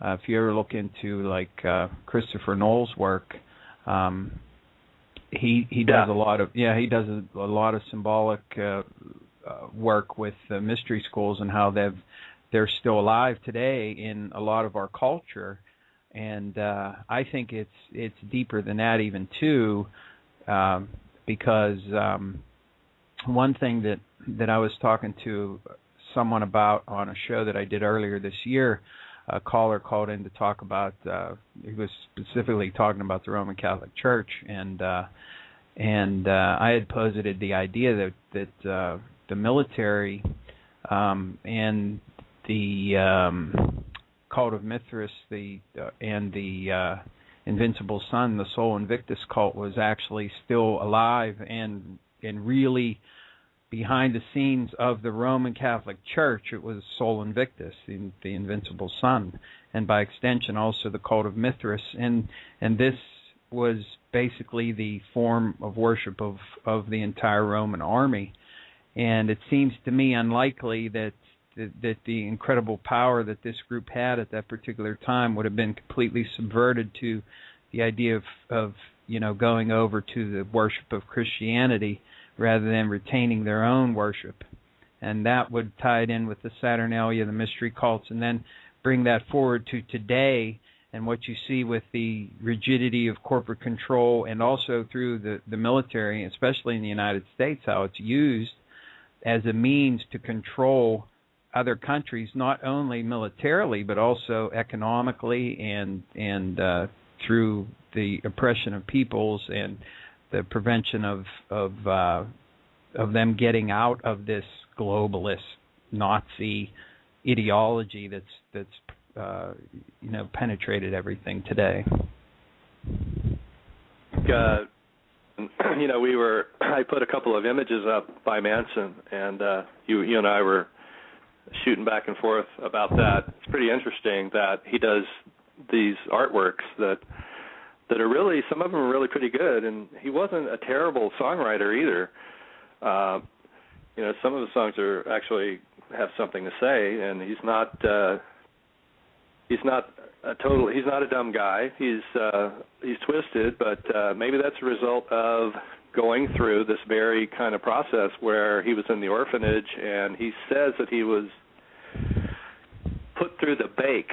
if you ever look into like Christopher Knoll's work, he does a lot of symbolic work with the mystery schools, and how they're still alive today in a lot of our culture. And I think it's deeper than that even too, because one thing that I was talking to someone about on a show that I did earlier this year, a caller called in to talk about, he was specifically talking about the Roman Catholic Church, and I had posited the idea that the military and the cult of Mithras, and the Invincible Sun, the Sol Invictus cult, was actually still alive and really behind the scenes of the Roman Catholic Church, it was Sol Invictus, the invincible sun, and by extension also the cult of Mithras, and this was basically the form of worship of the entire Roman army. And it seems to me unlikely that the incredible power that this group had at that particular time would have been completely subverted to the idea of going over to the worship of Christianity rather than retaining their own worship. And that would tie it in with the Saturnalia, the mystery cults, and then bring that forward to today and what you see with the rigidity of corporate control, and also through the military, especially in the United States, how it's used as a means to control other countries, not only militarily but also economically and through the oppression of peoples and the prevention of them getting out of this globalist Nazi ideology that's penetrated everything today. I put a couple of images up by Manson, and you and I were shooting back and forth about that. It's pretty interesting that he does these artworks that are really, some of them are really pretty good, and he wasn't a terrible songwriter either. Some of the songs actually have something to say, and he's not a dumb guy. He's twisted, but maybe that's a result of going through this very kind of process where he was in the orphanage, and he says that he was put through the bake,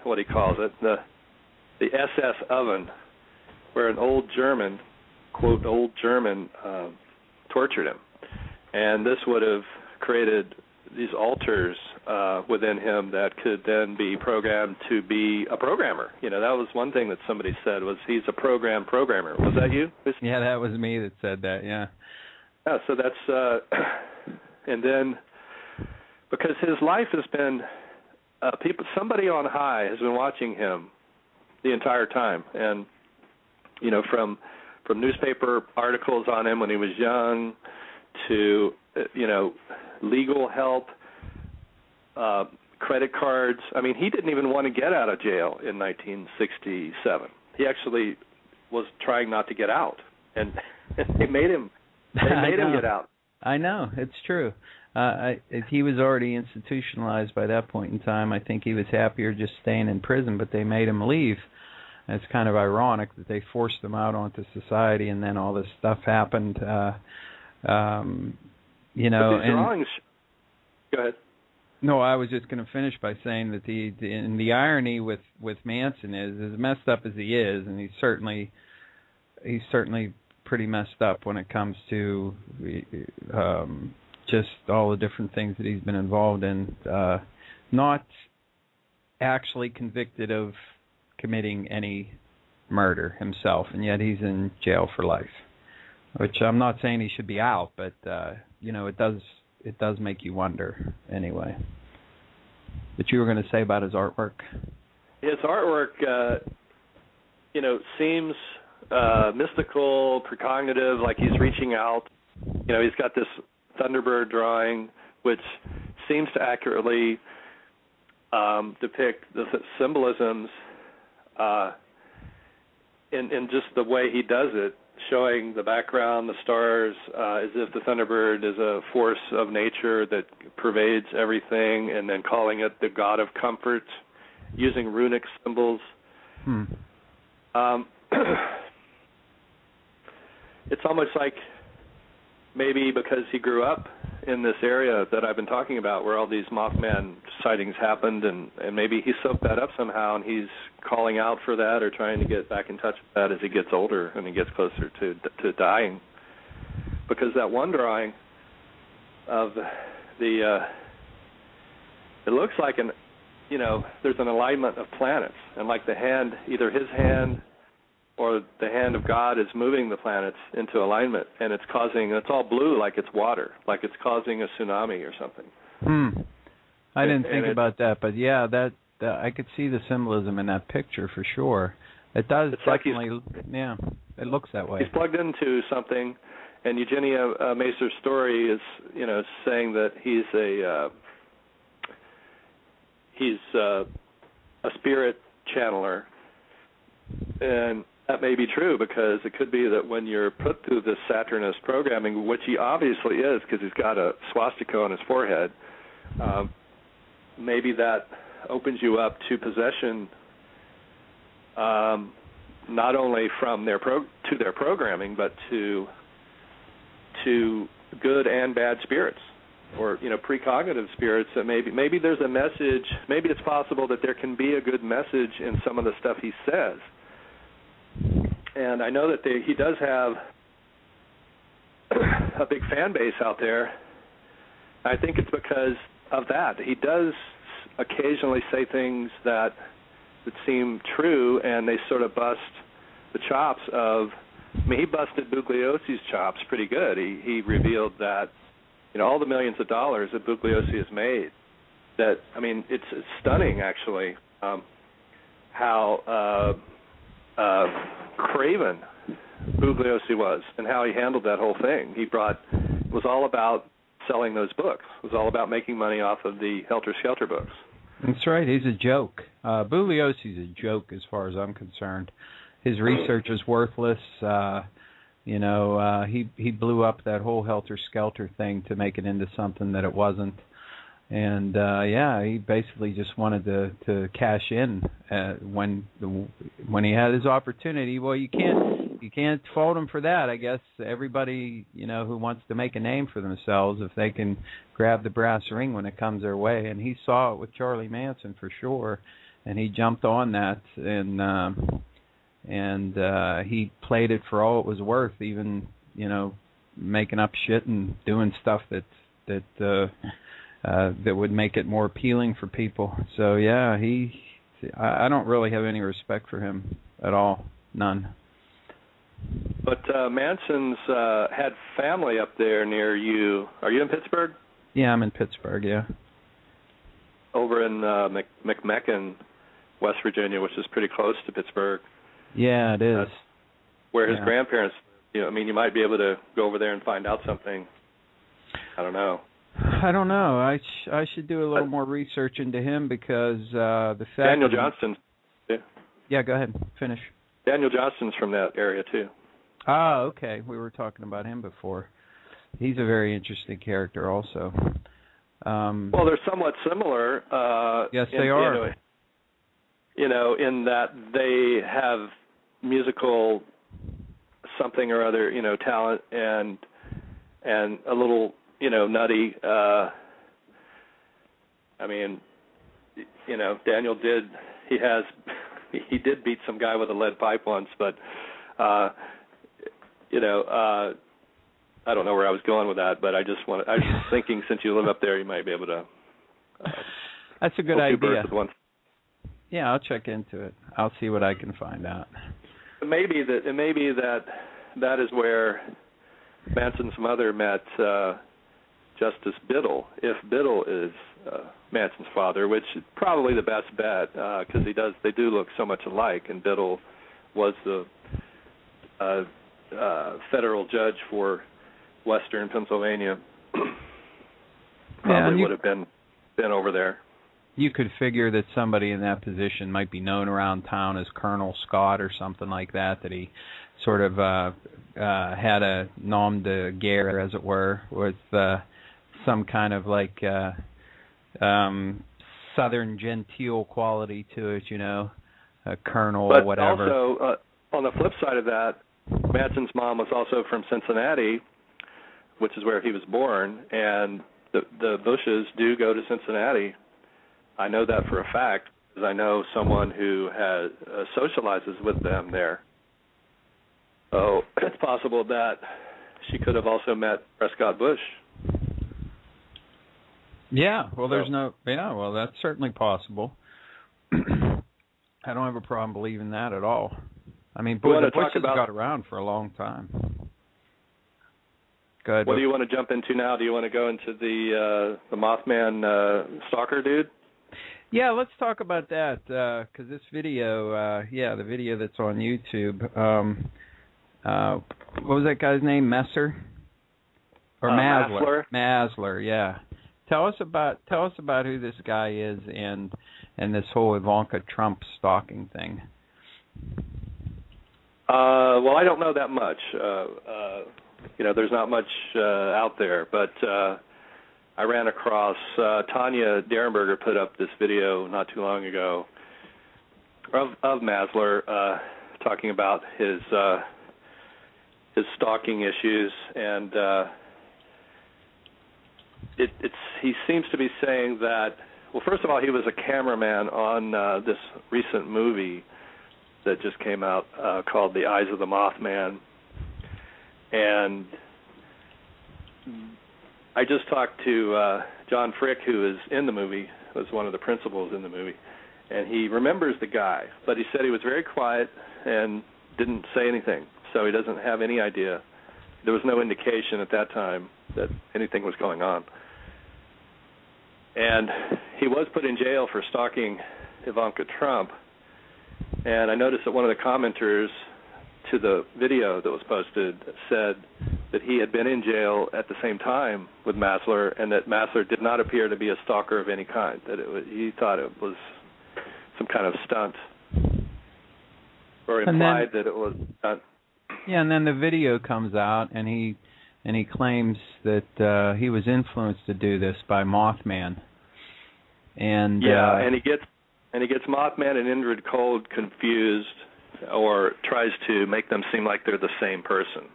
what he calls it, the SS oven, where an old German, quote, old German, tortured him. And this would have created these altars within him that could then be programmed to be a programmer. That was one thing that somebody said, was he's a programmer. Was that you? Yeah, that was me that said that, yeah. Yeah, so that's, and then, because his life has been, somebody on high has been watching him the entire time. And, from newspaper articles on him when he was young to, legal help, credit cards. I mean, he didn't even want to get out of jail in 1967. He actually was trying not to get out, and they made him get out. I know, it's true. He was already institutionalized by that point in time. I think he was happier just staying in prison, but they made him leave. And it's kind of ironic that they forced him out onto society, and then all this stuff happened. Drawings. Go ahead. No, I was just going to finish by saying that the irony with Manson is, as messed up as he is, and he's certainly pretty messed up when it comes to just all the different things that he's been involved in. Not actually convicted of committing any murder himself, and yet he's in jail for life. Which I'm not saying he should be out, but it does make you wonder anyway. But you were going to say about his artwork? His artwork, seems mystical, precognitive, like he's reaching out. He's got this Thunderbird drawing, which seems to accurately depict the symbolisms in just the way he does it, showing the background, the stars, as if the Thunderbird is a force of nature that pervades everything, and then calling it the god of comfort, using runic symbols. It's almost like maybe because he grew up in this area that I've been talking about, where all these Mothman sightings happened, and maybe he soaked that up somehow, and he's calling out for that or trying to get back in touch with that as he gets older and he gets closer to dying. Because that one drawing of it looks like there's an alignment of planets, and like the hand, either his hand or the hand of God is moving the planets into alignment, and it's all blue, like it's water, like it's causing a tsunami or something. I didn't think about that, but yeah, that I could see the symbolism in that picture for sure. It does. It's definitely, it looks that way. He's plugged into something, And Eugenia Macer's story is, saying that he's a spirit channeler, and that may be true, because it could be that when you're put through this Saturnist programming, which he obviously is because he's got a swastika on his forehead, maybe that opens you up to possession, not only from their programming, but to good and bad spirits, or precognitive spirits. That maybe there's a message. Maybe it's possible that there can be a good message in some of the stuff he says. And I know that he does have a big fan base out there. I think it's because of that. He does occasionally say things that seem true, and they sort of bust the chops of. I mean, he busted Bugliosi's chops pretty good. He revealed that, all the millions of dollars that Bugliosi has made. That, I mean, it's stunning actually how craven Bugliosi was, and how he handled that whole thing. It was all about selling those books. It was all about making money off of the Helter Skelter books. That's right. He's a joke. Bugliosi's a joke as far as I'm concerned. His research is worthless. He blew up that whole Helter Skelter thing to make it into something that it wasn't. And he basically just wanted to cash in when he had his opportunity. Well, you can't fault him for that. I guess everybody who wants to make a name for themselves, if they can grab the brass ring when it comes their way, and he saw it with Charlie Manson for sure, and he jumped on that, and he played it for all it was worth, even making up shit and doing stuff that would make it more appealing for people. So yeah, I don't really have any respect for him at all, none. But Manson's had family up there near you. Are you in Pittsburgh? Yeah, I'm in Pittsburgh. Yeah. Over in McMecken, West Virginia, which is pretty close to Pittsburgh. Yeah, it is. Where his grandparents, you might be able to go over there and find out something. I don't know. I should do a little more research into him, because the fact Daniel Johnston. Yeah, go ahead. Finish. Daniel Johnston's from that area too. Oh, okay. We were talking about him before. He's a very interesting character also. Well, they're somewhat similar. Yes, they are. In that they have musical something or other, talent, and a little, nutty. Daniel did beat some guy with a lead pipe once, but I don't know where I was going with that, but I was thinking, since you live up there, you might be able to. That's a good idea. Two birds with one. Yeah, I'll check into it. I'll see what I can find out. It may be that is where Manson's mother met Justice Biddle, if Biddle is Manson's father, which is probably the best bet, because they do look so much alike, and Biddle was the federal judge for Western Pennsylvania. Probably would have been over there. You could figure that somebody in that position might be known around town as Colonel Scott or something like that he sort of had a nom de guerre, as it were, with some kind of like southern genteel quality to it, a colonel or whatever. But also, on the flip side of that, Manson's mom was also from Cincinnati, which is where he was born, and the Bushes do go to Cincinnati. I know that for a fact, because I know someone who socializes with them there. So it's possible that she could have also met Prescott Bush. Yeah, well, that's certainly possible. I don't have a problem believing that at all. I mean, the Bushes got around for a long time. Go ahead. What do you want to jump into now? Do you want to go into the Mothman stalker dude? Yeah, let's talk about that, because this video, the video that's on YouTube, what was that guy's name, Messer? Or Masler. Masler, yeah. Tell us about who this guy is and this whole Ivanka Trump stalking thing. Well, I don't know that much. There's not much out there, but I ran across Tanya Derenberger put up this video not too long ago of Masler talking about his stalking issues, and he seems to be saying that, well, first of all, he was a cameraman on this recent movie that just came out called The Eyes of the Mothman, and I just talked to John Frick, who is in the movie, was one of the principals in the movie, and he remembers the guy, but he said he was very quiet and didn't say anything, so he doesn't have any idea. There was no indication at that time that anything was going on. And he was put in jail for stalking Ivanka Trump, and I noticed that one of the commenters to the video that was posted said that he had been in jail at the same time with Masler, and that Masler did not appear to be a stalker of any kind, that he thought it was some kind of stunt, or implied that it was a stunt. Yeah, and then the video comes out, and he claims that he was influenced to do this by Mothman. And and he gets Mothman and Indrid Cold confused, or tries to make them seem like they're the same person.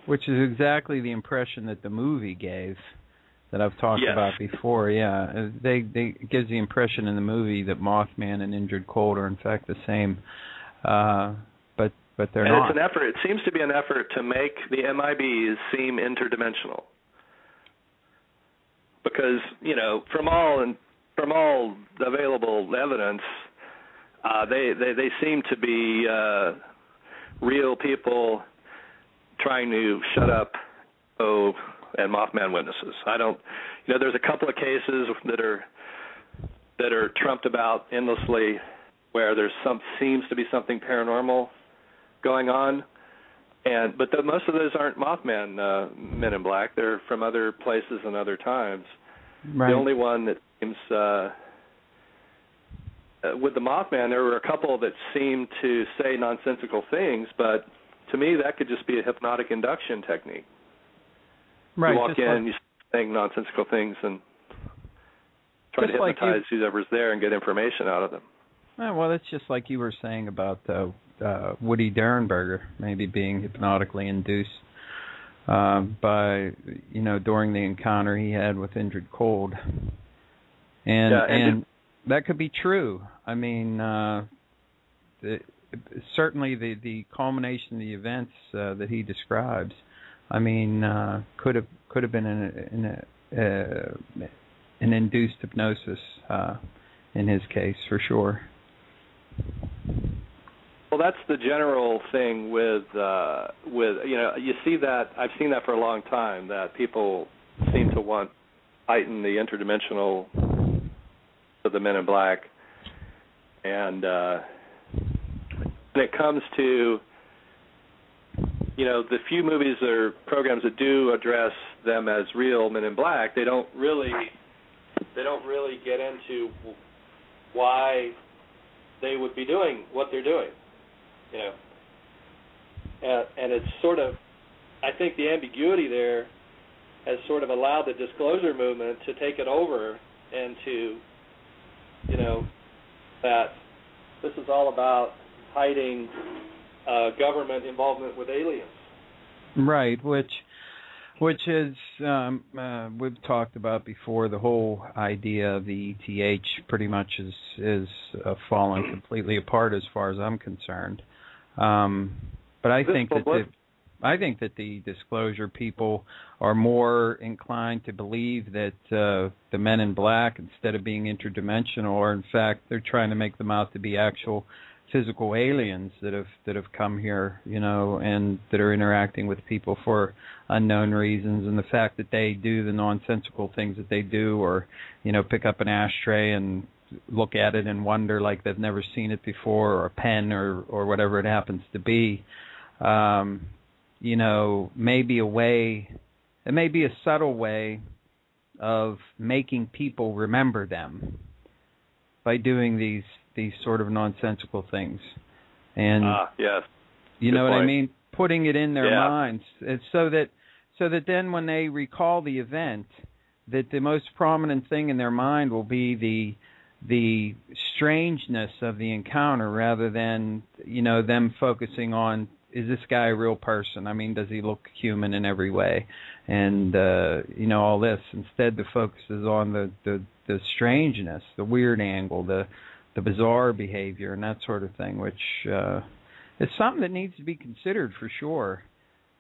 Which is exactly the impression that the movie gave, that I've talked about before. Yeah, it gives the impression in the movie that Mothman and Indrid Cold are in fact the same, but they're not. It's an effort. It seems to be an effort to make the MIBs seem interdimensional, because from all available evidence, they seem to be real people trying to shut up and Mothman witnesses. There's a couple of cases that are trumped about endlessly where seems to be something paranormal going on, but most of those aren't Mothman men in black. They're from other places and other times. Right. The only one that seems with the Mothman, there were a couple that seemed to say nonsensical things, but to me that could just be a hypnotic induction technique. Right. You walk in, you saying nonsensical things, and try to hypnotize whoever's there and get information out of them. Well, that's just like you were saying about Woody Derenberger maybe being hypnotically induced by during the encounter he had with Indrid Cold, and that could be true. I mean, certainly the culmination of the events that he describes, I mean, could have been an induced hypnosis in his case, for sure. Well, that's the general thing with you see that, I've seen that for a long time, that people seem to want to heighten the interdimensional of the Men in Black, and when it comes to the few movies or programs that do address them as real Men in Black, they don't really get into why they would be doing what they're doing, and it's sort of, I think the ambiguity there has sort of allowed the disclosure movement to take it over, and to that this is all about hiding government involvement with aliens. Right, which is we've talked about before. The whole idea of the ETH pretty much is fallen completely apart as far as I'm concerned. But I think that the disclosure people are more inclined to believe that the Men in Black, instead of being interdimensional, or in fact they're trying to make them out to be actual physical aliens that have come here, and that are interacting with people for unknown reasons. And the fact that they do the nonsensical things that they do, or pick up an ashtray and look at it and wonder like they've never seen it before, or a pen or whatever it happens to be, may be a way it may be a subtle way of making people remember them by doing these sort of nonsensical things. And yes. You know Good what point. I mean? Putting it in their Yeah. minds. It's so that then when they recall the event, that the most prominent thing in their mind will be the strangeness of the encounter, rather than, you know, them focusing on, is this guy a real person? I mean, does he look human in every way? And you know, all this. Instead, the focus is on the strangeness, the weird angle, the bizarre behavior, and that sort of thing, which is something that needs to be considered for sure.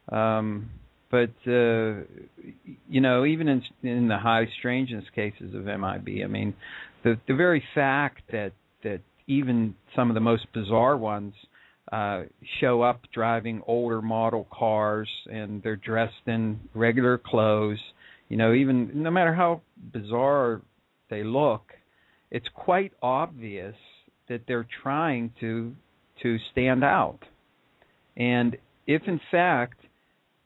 But you know, even in the high strangeness cases of MIB, I mean, the very fact that even some of the most bizarre ones show up driving older model cars, and they're dressed in regular clothes, you know, even no matter how bizarre they look, it's quite obvious that they're trying to stand out. And if in fact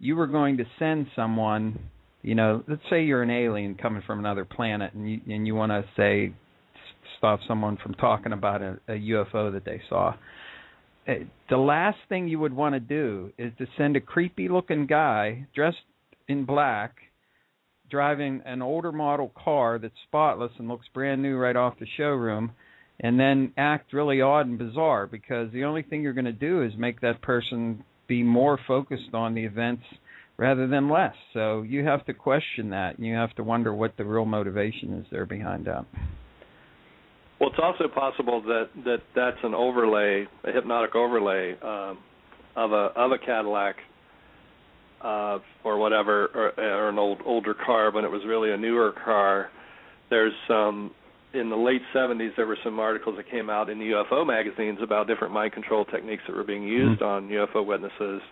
you were going to send someone, you know, let's say you're an alien coming from another planet, and you want to say stop someone from talking about a UFO that they saw. The last thing you would want to do is to send a creepy-looking guy dressed in black, driving an older model car that's spotless and looks brand new right off the showroom, and then act really odd and bizarre, because the only thing you're going to do is make that person be more focused on the events rather than less. So you have to question that, and you have to wonder what the real motivation is there behind that. Well, it's also possible that that's an overlay, a hypnotic overlay of a Cadillac or whatever, or an older car, when it was really a newer car. There's in the late 70s, there were some articles that came out in the UFO magazines about different mind control techniques that were being used on UFO witnesses.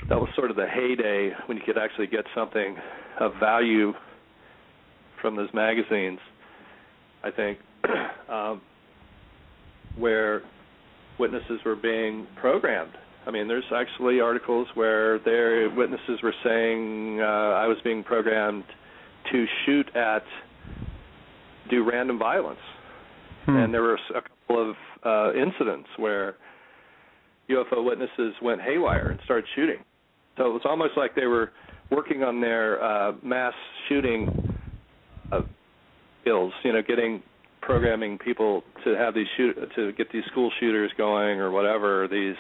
That was sort of the heyday when you could actually get something of value from those magazines, I think, where witnesses were being programmed. I mean, there's actually articles where their witnesses were saying, I was being programmed to do random violence. And there were a couple of incidents where UFO witnesses went haywire and started shooting. So it was almost like they were working on their mass shooting skills, you know, programming people to have to get these school shooters going or whatever. These,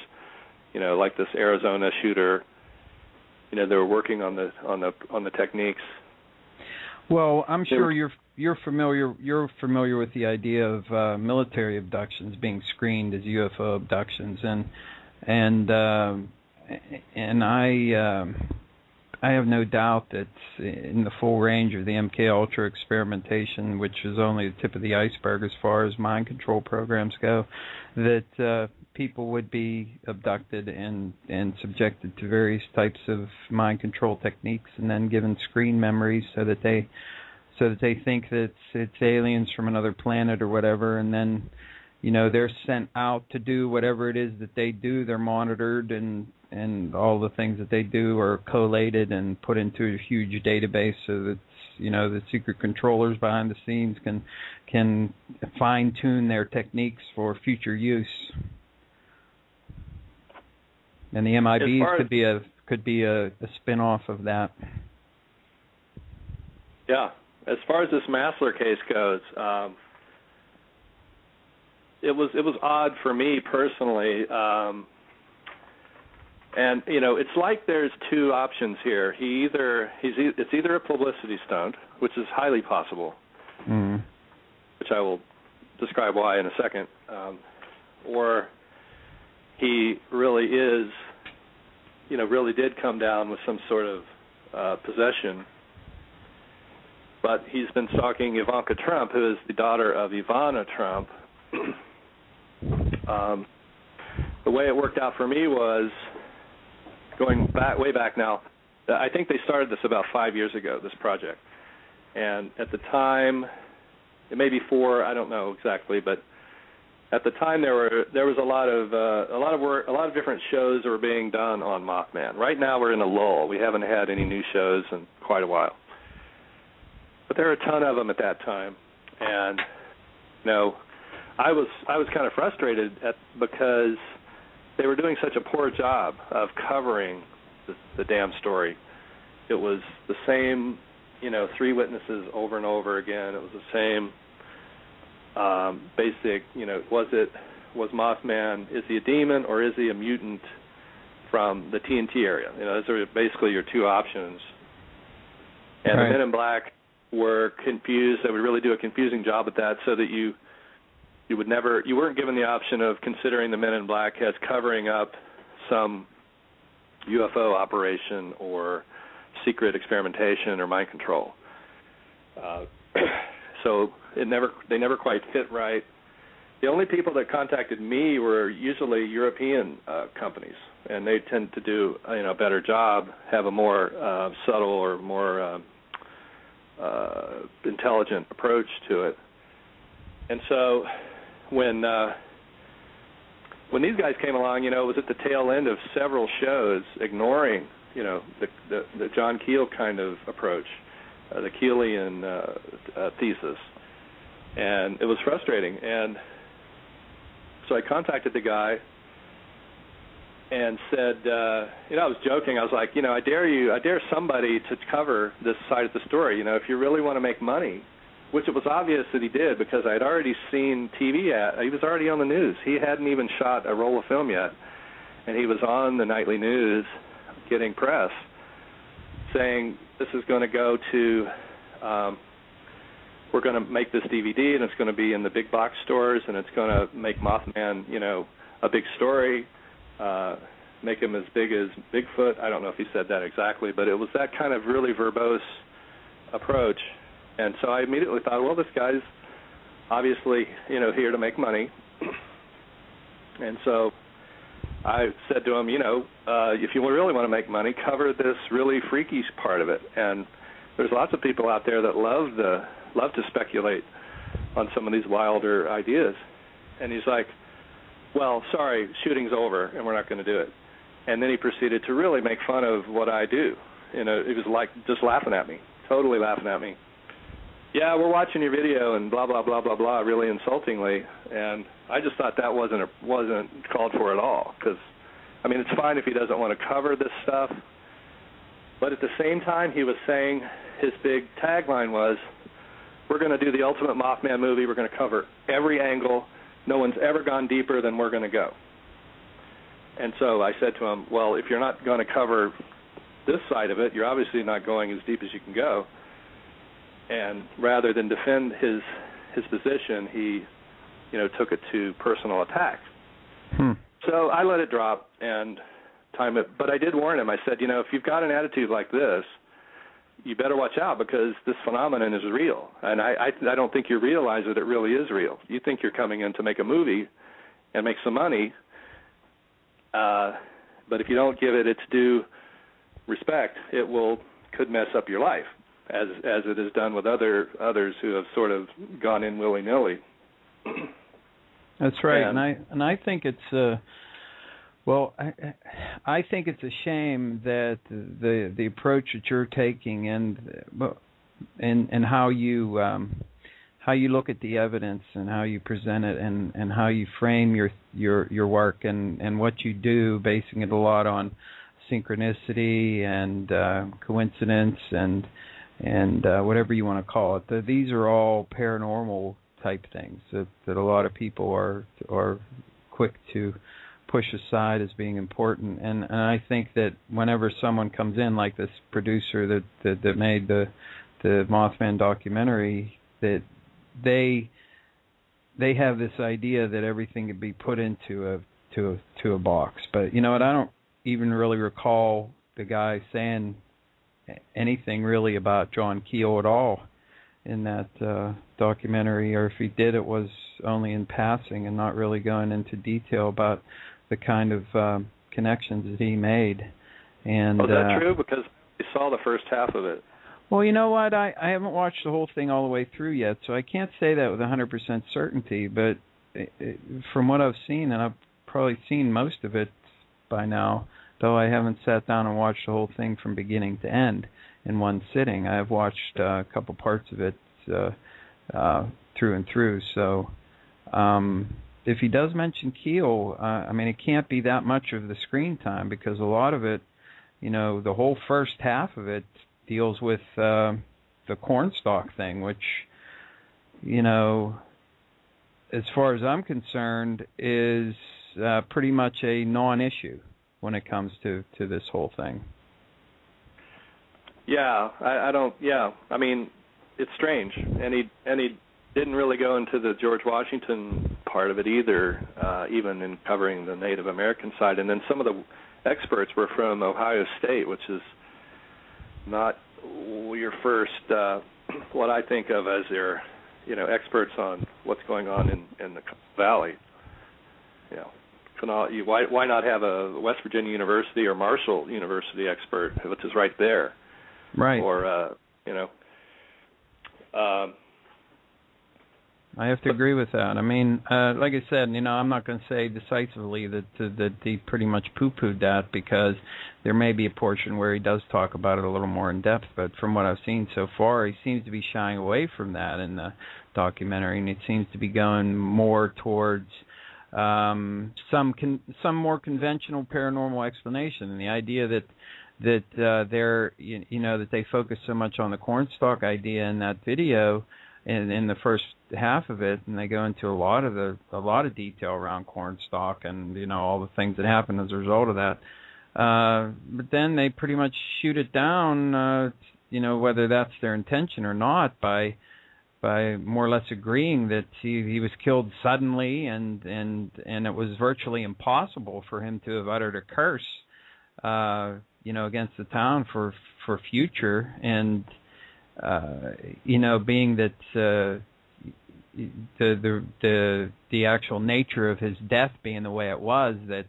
you know, like this Arizona shooter, you know, they were working on the techniques. Well, I'm sure you're familiar with the idea of military abductions being screened as UFO abductions, and I have no doubt that in the full range of the MK Ultra experimentation, which is only the tip of the iceberg as far as mind control programs go, that people would be abducted and subjected to various types of mind control techniques, and then given screen memories so that they think that it's aliens from another planet or whatever, and then, you know, they're sent out to do whatever it is that they do. They're monitored, and all the things that they do are collated and put into a huge database so that, you know, the secret controllers behind the scenes can fine-tune their techniques for future use. And the MIBs could be a spin-off of that. Yeah. As far as this Massler case goes, it was odd for me personally, and you know, it's like there's two options here. It's either a publicity stunt, which is highly possible, which I will describe why in a second, or he really is, you know, really did come down with some sort of possession. But he's been stalking Ivanka Trump, who is the daughter of Ivana Trump. The way it worked out for me was, going way back now, I think they started this about 5 years ago, this project. And at the time, it may be 4, I don't know exactly, but at the time there was a lot of work, a lot of different shows that were being done on Mothman. Right now we're in a lull. We haven't had any new shows in quite a while, but there were a ton of them at that time, and I was kind of frustrated because they were doing such a poor job of covering the damn story. It was the same, 3 witnesses over and over again. It was the same basic, was Mothman, is he a demon or is he a mutant from the TNT area? Those are basically your 2 options. And right. The Men in Black were confused. They would really do a confusing job at that, so that you weren't given the option of considering the Men in Black as covering up some UFO operation or secret experimentation or mind control. So they never quite fit right. The only people that contacted me were usually European companies, and they tend to do a better job, have a more subtle or more intelligent approach to it. And so when these guys came along, it was at the tail end of several shows, ignoring the John Keel kind of approach, the Keelian thesis, and it was frustrating. And so I contacted the guy and said, I was joking. I was like, I dare somebody to cover this side of the story. If you really want to make money, which it was obvious that he did, because I had already seen TV he was already on the news. He hadn't even shot a roll of film yet, and he was on the nightly news getting press saying, this is going to go to, we're going to make this DVD, and it's going to be in the big box stores, and it's going to make Mothman, a big story, make him as big as Bigfoot. I don't know if he said that exactly, but it was that kind of really verbose approach. And so I immediately thought, well, this guy's obviously, here to make money. And so I said to him, if you really want to make money, cover this really freaky part of it. And there's lots of people out there that love to speculate on some of these wilder ideas. And he's like, well, sorry, shooting's over, and we're not going to do it. And then he proceeded to really make fun of what I do. He was like just laughing at me, totally laughing at me. Yeah, we're watching your video and blah, blah, blah, blah, blah, really insultingly. And I just thought that wasn't called for at all, because, it's fine if he doesn't want to cover this stuff. But at the same time, he was saying his big tagline was, we're going to do the ultimate Mothman movie. We're going to cover every angle. No one's ever gone deeper than we're going to go. And so I said to him, well, if you're not going to cover this side of it, you're obviously not going as deep as you can go. And rather than defend his position, he, took it to personal attack. So I let it drop and time it. But I did warn him. I said, if you've got an attitude like this, you better watch out, because this phenomenon is real. And I don't think you realize that it really is real. You think you're coming in to make a movie and make some money, but if you don't give it its due respect, it could mess up your life, as it has done with others who have sort of gone in willy-nilly. That's right, and I think it's I think it's a shame that the approach that you're taking and how you look at the evidence and how you present it and how you frame your work and what you do, basing it a lot on synchronicity and coincidence and whatever you want to call it. These are all paranormal type things that a lot of people are quick to push aside as being important, and I think that whenever someone comes in, like this producer that made the Mothman documentary, that they have this idea that everything could be put into a box. But you know what? I don't even really recall the guy saying anything really about John Keel at all in that documentary, or if he did, it was only in passing and not really going into detail about the kind of connections that he made. And was that true? Because I saw the first half of it. Well, you know what? I haven't watched the whole thing all the way through yet, so I can't say that with 100% certainty. But from what I've seen, and I've probably seen most of it by now, though I haven't sat down and watched the whole thing from beginning to end in one sitting. I've watched a couple parts of it through and through. So if he does mention Keel, I mean, it can't be that much of the screen time, because a lot of it, the whole first half of it deals with the cornstalk thing, which, as far as I'm concerned, is pretty much a non-issue when it comes to this whole thing. Yeah, I don't. Yeah, I mean, it's strange, and he didn't really go into the George Washington part of it either, even in covering the Native American side. And then some of the experts were from Ohio State, which is not your first, what I think of as their, experts on what's going on in the Valley. Why not have a West Virginia University or Marshall University expert, which is right there? Right. Or, I have to agree with that. I mean, like I said, I'm not going to say decisively that he pretty much poo-pooed that, because there may be a portion where he does talk about it a little more in depth. But from what I've seen so far, he seems to be shying away from that in the documentary, and it seems to be going more towards some more conventional paranormal explanation, and the idea that they're that they focus so much on the cornstalk idea in that video. In the first half of it, and they go into a lot of detail around cornstalk and all the things that happen as a result of that. But then they pretty much shoot it down, whether that's their intention or not, by more or less agreeing that he was killed suddenly, and it was virtually impossible for him to have uttered a curse, against the town for future. And being that the actual nature of his death being the way it was, that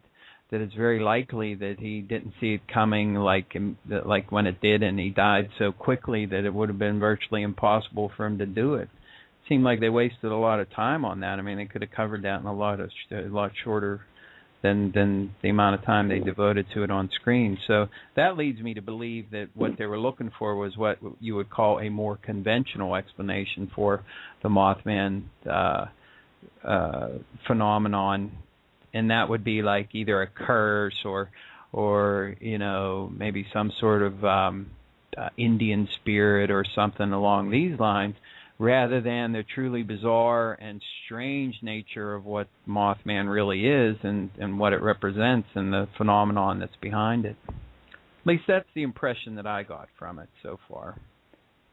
it's very likely that he didn't see it coming like when it did, and he died so quickly that it would have been virtually impossible for him to do it. It seemed like they wasted a lot of time on that. I mean, they could have covered that in a lot shorter than the amount of time they devoted to it on screen. So that leads me to believe that what they were looking for was what you would call a more conventional explanation for the Mothman phenomenon, and that would be like either a curse or maybe some sort of Indian spirit or something along these lines, rather than the truly bizarre and strange nature of what Mothman really is and what it represents and the phenomenon that's behind it. At least that's the impression that I got from it so far.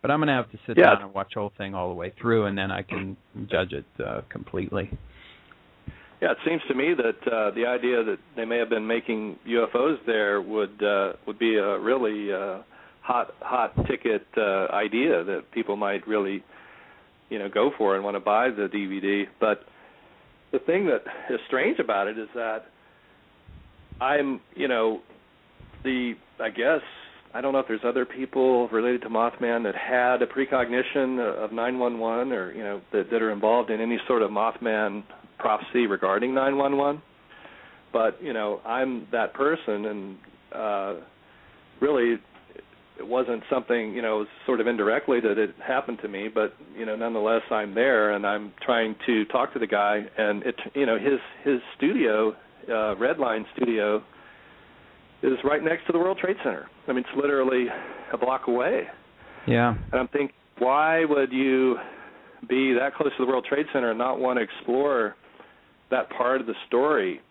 But I'm going to have to sit down and watch the whole thing all the way through, and then I can judge it completely. Yeah, it seems to me that the idea that they may have been making UFOs there would be a really hot ticket idea that people might really go for and want to buy the DVD. But the thing that is strange about it is that I guess, I don't know if there's other people related to Mothman that had a precognition of 911 or, that are involved in any sort of Mothman prophecy regarding 911. But, I'm that person, and really it wasn't something, sort of indirectly that it happened to me, but, nonetheless, I'm there, and I'm trying to talk to the guy, and his studio, Red Line Studio, is right next to the World Trade Center. I mean, it's literally a block away. Yeah. And I'm thinking, why would you be that close to the World Trade Center and not want to explore that part of the story?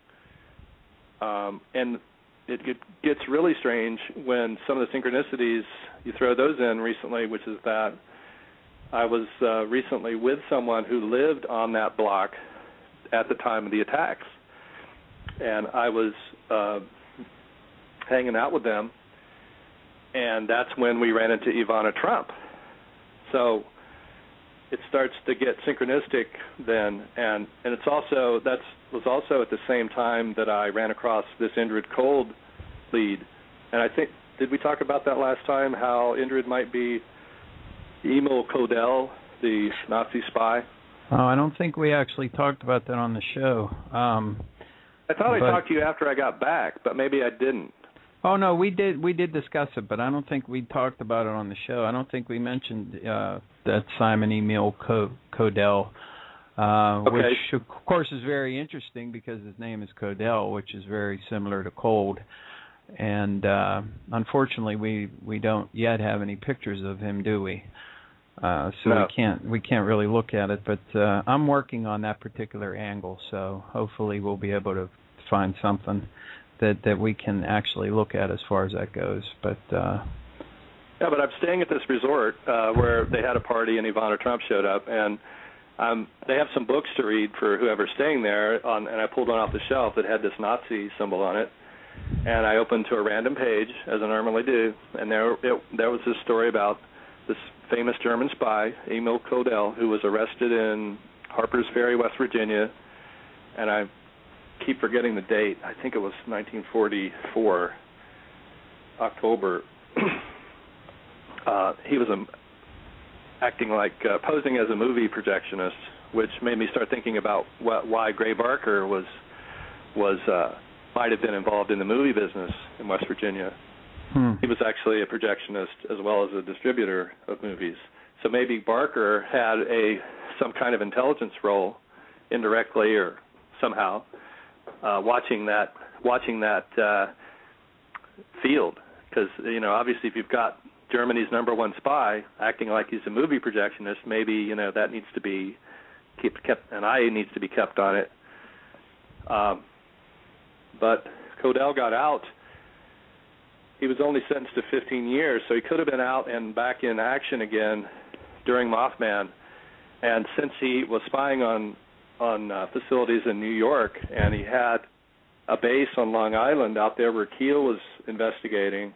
And it gets really strange when some of the synchronicities, you throw those in recently, which is that I was recently with someone who lived on that block at the time of the attacks. And I was hanging out with them, and that's when we ran into Ivana Trump. So it starts to get synchronistic then, and it's also, was also at the same time that I ran across this Indrid Cold lead. And I think, did we talk about that last time, how Indrid might be Emil Codell, the Nazi spy? Oh, I don't think we actually talked about that on the show. I thought I talked to you after I got back, but maybe I didn't. Oh no, we did discuss it, but I don't think we talked about it on the show. I don't think we mentioned that Simon Emil Codell, which of course is very interesting because his name is Codell, which is very similar to cold. And unfortunately, we don't yet have any pictures of him, do we? So no. we can't really look at it. But I'm working on that particular angle, so hopefully we'll be able to find something that we can actually look at as far as that goes. But yeah, but I'm staying at this resort where they had a party and Ivana Trump showed up, and they have some books to read for whoever's staying there. And I pulled one off the shelf that had this Nazi symbol on it, and I opened to a random page as I normally do, and there was this story about this famous German spy, Emil Codell, who was arrested in Harper's Ferry, West Virginia, and I keep forgetting the date. I think it was 1944, October. He was acting like posing as a movie projectionist, which made me start thinking about why Gray Barker might have been involved in the movie business in West Virginia. He was actually a projectionist as well as a distributor of movies. So maybe Barker had some kind of intelligence role, indirectly or somehow, watching that field, because obviously if you've got Germany's #1 spy acting like he's a movie projectionist, maybe that needs to be kept, an eye needs to be kept on it. But Codell got out. He was only sentenced to 15 years, so he could have been out and back in action again during Mothman. And since he was spying on facilities in New York, and he had a base on Long Island out there where Keel was investigating,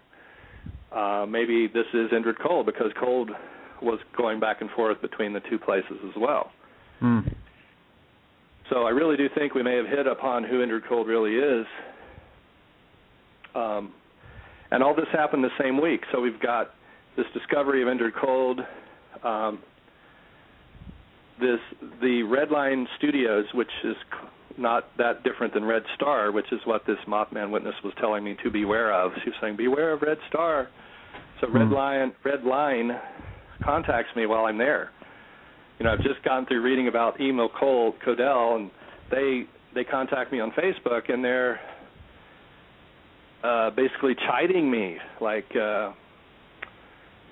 maybe this is Indrid Cold, because Cold was going back and forth between the two places as well. So I really do think we may have hit upon who Indrid Cold really is. And all this happened the same week. So we've got this discovery of Indrid Cold, the Red Line Studios, which is not that different than Red Star, which is what this Mothman witness was telling me to beware of. She was saying, beware of Red Star. So Red Line contacts me while I'm there. I've just gone through reading about Emil Codell, and they contact me on Facebook, and they're basically chiding me, like,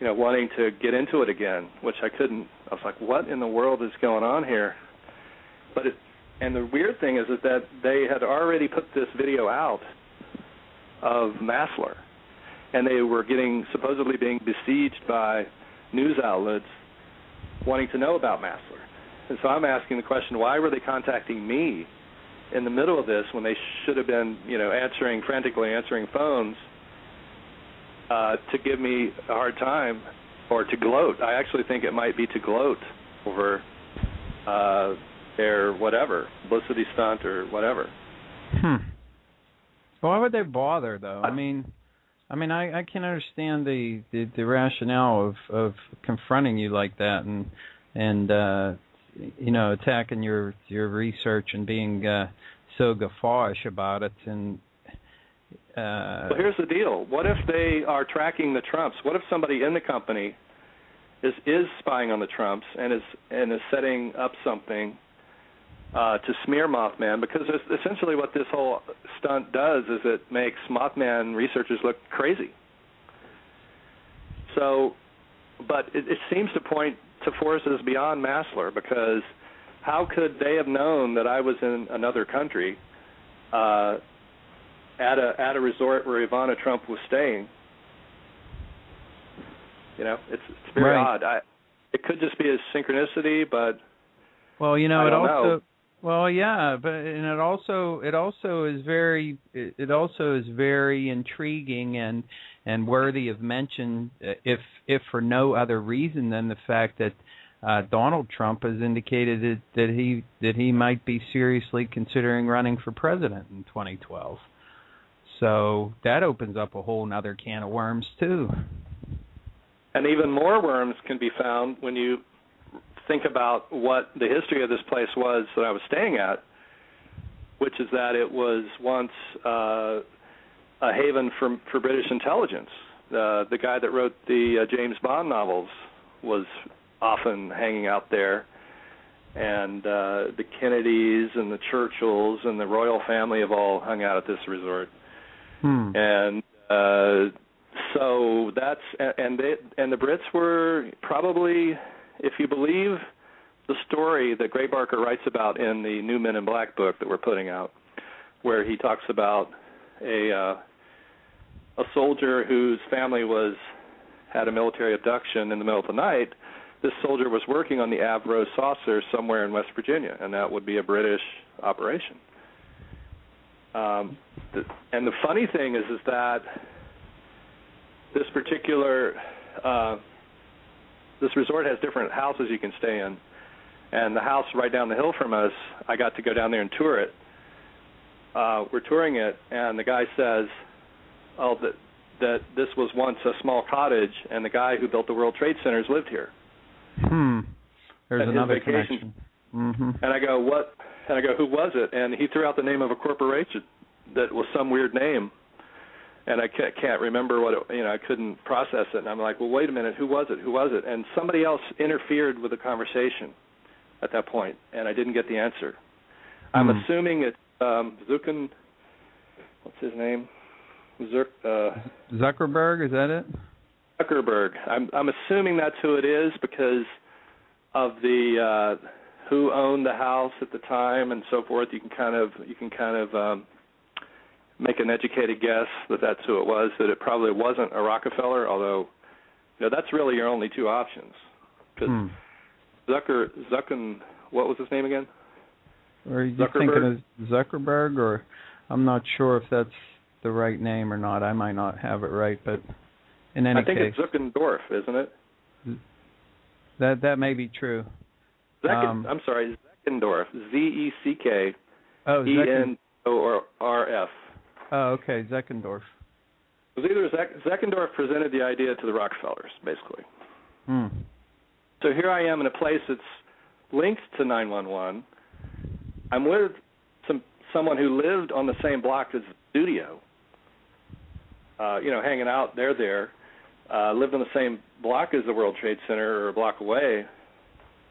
wanting to get into it again, which I couldn't. I was like, what in the world is going on here? And the weird thing is that they had already put this video out of Massler, and they were supposedly being besieged by news outlets wanting to know about Massler. And so I'm asking the question, why were they contacting me in the middle of this when they should have been, frantically answering phones to give me a hard time or to gloat? I actually think it might be to gloat over their whatever, publicity stunt or whatever. Why would they bother, though? I mean, I can understand the rationale of confronting you like that and attacking your research and being so guffawish about it. And well, here's the deal: what if they are tracking the Trumps? What if somebody in the company is spying on the Trumps and is setting up something to smear Mothman? Because essentially what this whole stunt does is it makes Mothman researchers look crazy. So, but it seems to point to forces beyond Massler, because how could they have known that I was in another country at a resort where Ivana Trump was staying? It's very odd. It could just be a synchronicity, but well, I don't know. Well, yeah, but it also is very intriguing and worthy of mention, if for no other reason than the fact that Donald Trump has indicated that he might be seriously considering running for president in 2012. So that opens up a whole other can of worms too. And even more worms can be found when you think about what the history of this place was that I was staying at, which is that it was once a haven for British intelligence. The guy that wrote the James Bond novels was often hanging out there, and the Kennedys and the Churchills and the royal family have all hung out at this resort. And so that's and the Brits were probably, if you believe the story that Gray Barker writes about in the New Men in Black book that we're putting out, where he talks about a soldier whose family had a military abduction in the middle of the night. This soldier was working on the Avro saucer somewhere in West Virginia, and that would be a British operation. And the funny thing is that this particular this resort has different houses you can stay in, and the house right down the hill from us, I got to go down there and tour it. We're touring it, and the guy says, "Oh, that this was once a small cottage, and the guy who built the World Trade Centers lived here." There's another connection. And I go, "What?" And I go, "Who was it?" And he threw out the name of a corporation that was some weird name, and I can't remember what it, I couldn't process it. And I'm like, "Well, wait a minute, who was it? Who was it?" And somebody else interfered with the conversation at that point, and I didn't get the answer. I'm assuming it's Zucken. What's his name? Zuckerberg, is that it? Zuckerberg. I'm assuming that's who it is because of the who owned the house at the time and so forth. You can kind of make an educated guess that that's who it was. That it probably wasn't a Rockefeller, although that's really your only two options. Because Zucken, what was his name again? Are you thinking of Zuckerberg, or I'm not sure if that's the right name or not. I might not have it right, but in any case, I think it's Zuckendorf, isn't it? That may be true. I'm sorry, Zeckendorf. Zeckendorf. Oh, okay, Zeckendorf. It was either Zeckendorf presented the idea to the Rockefellers, basically. So here I am in a place that's linked to 911. I'm with someone who lived on the same block as the studio. Hanging out there, lived on the same block as the World Trade Center or a block away.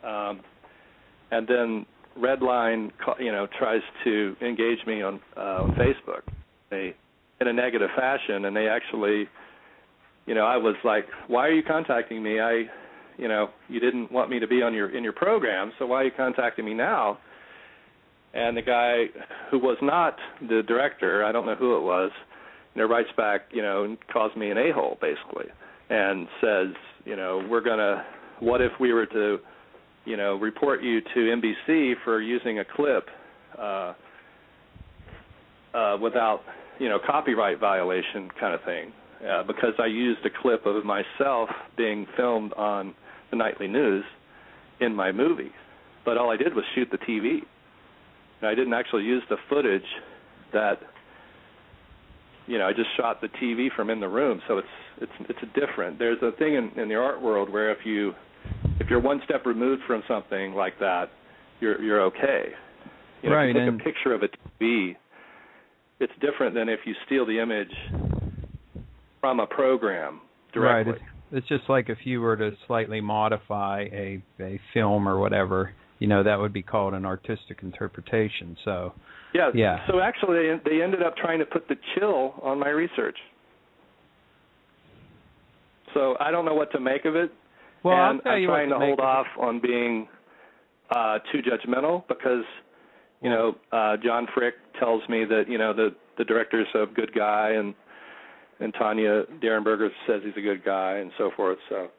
And then Redline, tries to engage me on Facebook in a negative fashion. And they actually, I was like, "Why are you contacting me? You didn't want me to be in your program, so why are you contacting me now?" And the guy who was not the director, I don't know who it was, writes back, and calls me an a-hole, basically, and says, what if we were to, report you to NBC for using a clip without, copyright violation kind of thing, because I used a clip of myself being filmed on the nightly news in my movie. But all I did was shoot the TV. I didn't actually use the footage that, I just shot the TV from in the room. So it's a different. There's a thing in the art world where if you're one step removed from something like that, you're okay. Right. If you take a picture of a TV, it's different than if you steal the image from a program directly. Right. It's just like if you were to slightly modify a film or whatever. That would be called an artistic interpretation. So, yeah. So actually, they ended up trying to put the chill on my research. So I don't know what to make of it. Well, and I'll tell you I'm trying what to hold off on being too judgmental because, John Frick tells me that, the director's a good guy and Tanya Derenberger says he's a good guy and so forth. So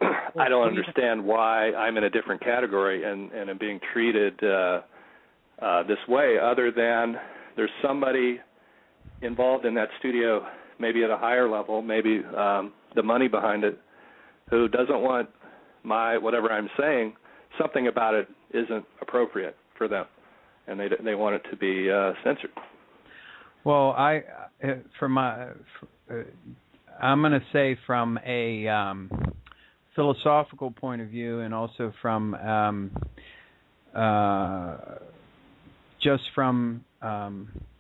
I don't understand why I'm in a different category and am being treated this way, other than there's somebody involved in that studio, maybe at a higher level, maybe the money behind it, who doesn't want whatever I'm saying, something about it isn't appropriate for them, and they want it to be censored. Well, I'm going to say from philosophical point of view, and also from just from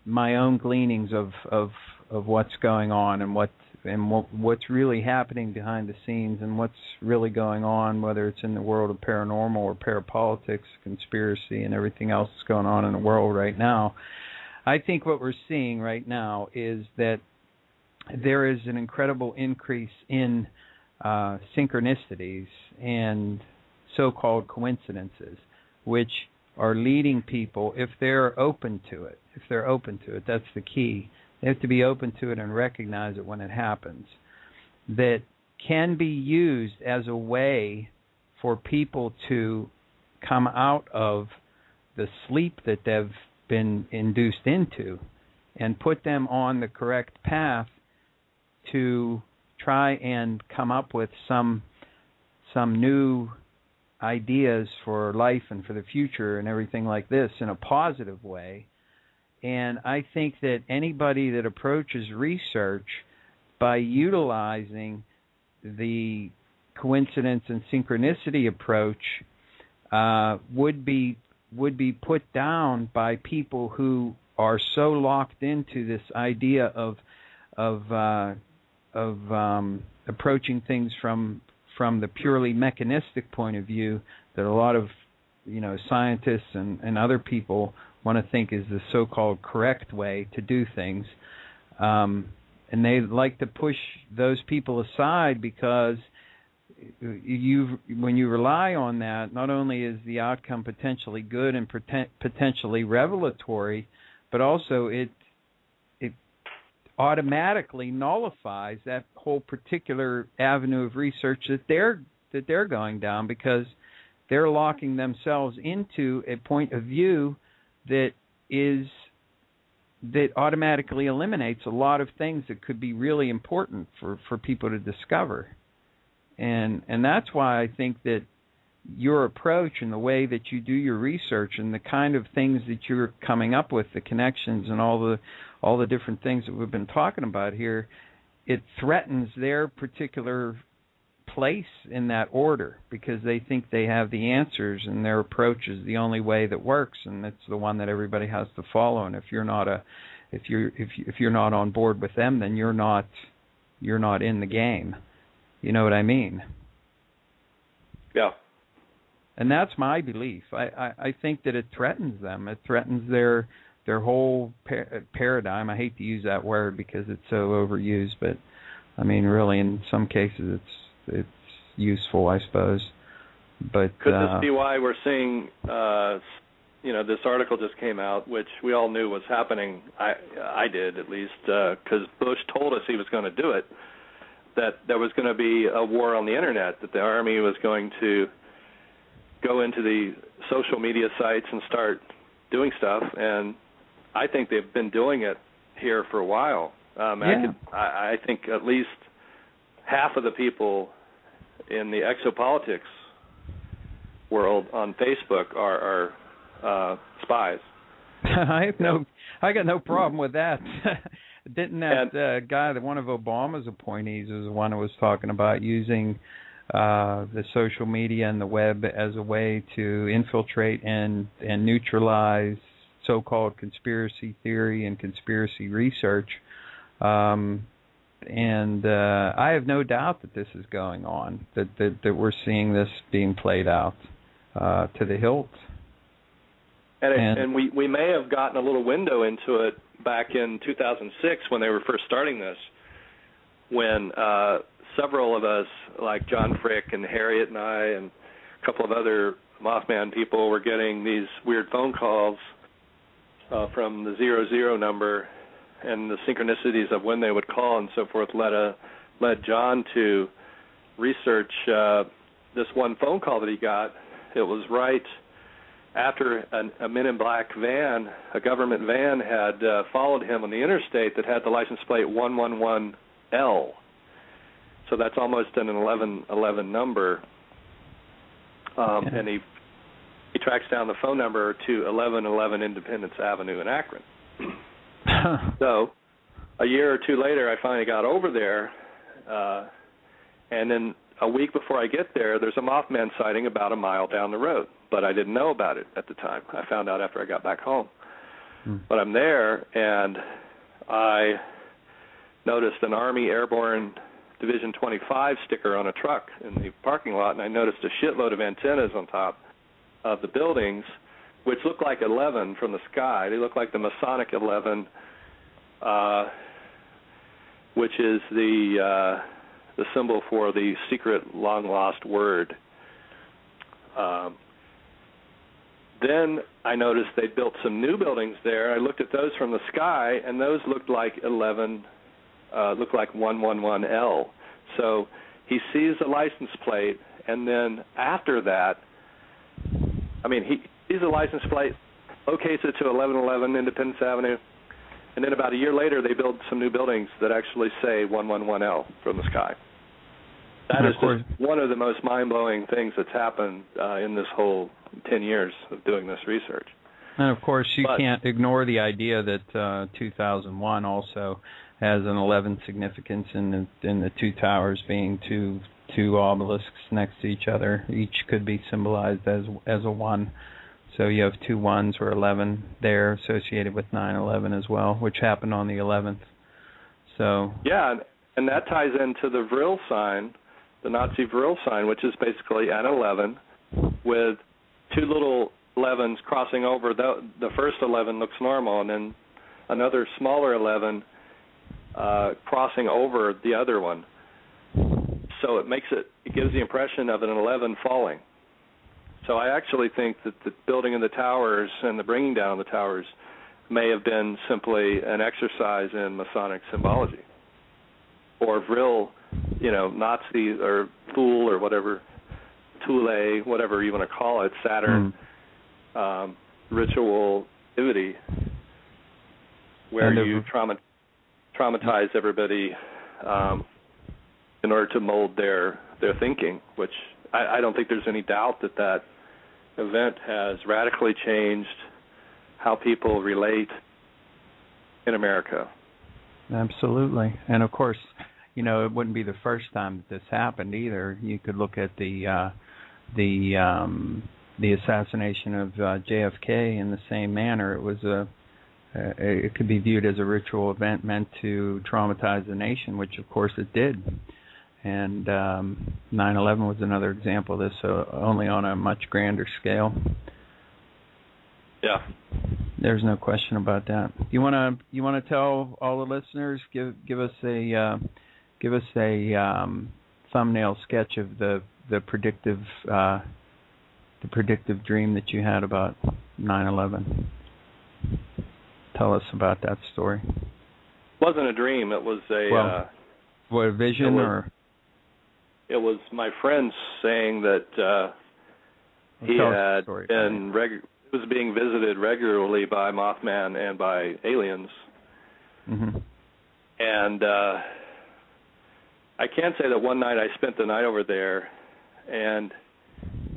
my own gleanings of what's going on and what's really happening behind the scenes and what's really going on, whether it's in the world of paranormal or parapolitics, conspiracy, and everything else that's going on in the world right now. I think what we're seeing right now is that there is an incredible increase in synchronicities and so-called coincidences, which are leading people, if they're open to it, that's the key. They have to be open to it and recognize it when it happens. That can be used as a way for people to come out of the sleep that they've been induced into and put them on the correct path to try and come up with some new ideas for life and for the future and everything like this in a positive way. And I think that anybody that approaches research by utilizing the coincidence and synchronicity approach would be put down by people who are so locked into this idea of approaching things from the purely mechanistic point of view that a lot of scientists and other people want to think is the so-called correct way to do things, and they like to push those people aside because when you rely on that, not only is the outcome potentially good and potentially revelatory, but also it automatically nullifies that whole particular avenue of research that they're going down, because they're locking themselves into a point of view that automatically eliminates a lot of things that could be really important for people to discover. And that's why I think that your approach and the way that you do your research and the kind of things that you're coming up with, the connections and all the different things that we've been talking about here, it threatens their particular place in that order, because they think they have the answers and their approach is the only way that works, and it's the one that everybody has to follow. And if you're not on board with them, then you're not in the game. You know what I mean? Yeah. And that's my belief. I think that it threatens them. It threatens their whole paradigm. I hate to use that word because it's so overused, but I mean, really, in some cases, it's useful, I suppose. But could this be why we're seeing, this article just came out, which we all knew was happening. I did, at least, because Bush told us he was going to do it, that there was going to be a war on the Internet, that the Army was going to go into the social media sites and start doing stuff, and I think they've been doing it here for a while. I think at least half of the people in the exopolitics world on Facebook are spies. I got no problem with that. Didn't that guy, one of Obama's appointees, was the one who was talking about using the social media and the web as a way to infiltrate and neutralize so-called conspiracy theory and conspiracy research. And I have no doubt that this is going on, that we're seeing this being played out to the hilt. And we may have gotten a little window into it back in 2006 when they were first starting this, when several of us, like John Frick and Harriet and I and a couple of other Mothman people, were getting these weird phone calls from the 00 number, and the synchronicities of when they would call and so forth led John to research this one phone call that he got. It was right after a Men in Black van, a government van, had followed him on the interstate that had the license plate 111L. So that's almost an 1111 number. And he tracks down the phone number to 1111 Independence Avenue in Akron. So a year or two later, I finally got over there, and then a week before I get there, there's a Mothman sighting about a mile down the road, but I didn't know about it at the time. I found out after I got back home. But I'm there, and I noticed an Army Airborne Division 25 sticker on a truck in the parking lot, and I noticed a shitload of antennas on top of the buildings, which looked like 11 from the sky. They look like the Masonic 11, which is the symbol for the secret long-lost word. Then I noticed they built some new buildings there. I looked at those from the sky, and those looked like 11, looked like 111L. So he sees the license plate, and then after that, he sees the license plate, locates it to 1111 Independence Avenue, and then about a year later, they build some new buildings that actually say 111L from the sky. That is just one of the most mind-blowing things that's happened in this whole 10 years of doing this research. And, of course, you can't ignore the idea that 2001 also has an 11 significance in the two towers being two obelisks next to each other. Each could be symbolized as a 1. So you have 2 1s or 11 there associated with 9/11 as well, which happened on the 11th. So yeah, and that ties into the Vril sign, the Nazi Vril sign, which is basically an 11 with 2 little 11s crossing over. The first 11 looks normal, and then another smaller 11 crossing over the other one. So it gives the impression of an 11 falling. So I actually think that the building of the towers and the bringing down of the towers may have been simply an exercise in Masonic symbology, or Vril, Nazi or Fool or whatever, Thule, whatever you want to call it, Saturn, ritual activity, where you traumatize everybody in order to mold their thinking, which I don't think there's any doubt that event has radically changed how people relate in America. Absolutely. And, of course, it wouldn't be the first time that this happened either. You could look at the assassination of JFK in the same manner. It was it could be viewed as a ritual event meant to traumatize the nation, which, of course, it did. And 9/11 was another example of this, only on a much grander scale. Yeah, there's no question about that. You want to tell all the listeners, give us a thumbnail sketch of the predictive dream that you had about 9/11. Tell us about that story. It wasn't a dream. It was a vision or. It was my friend saying that he had been was being visited regularly by Mothman and by aliens. Mm-hmm. And I can say that one night I spent the night over there, and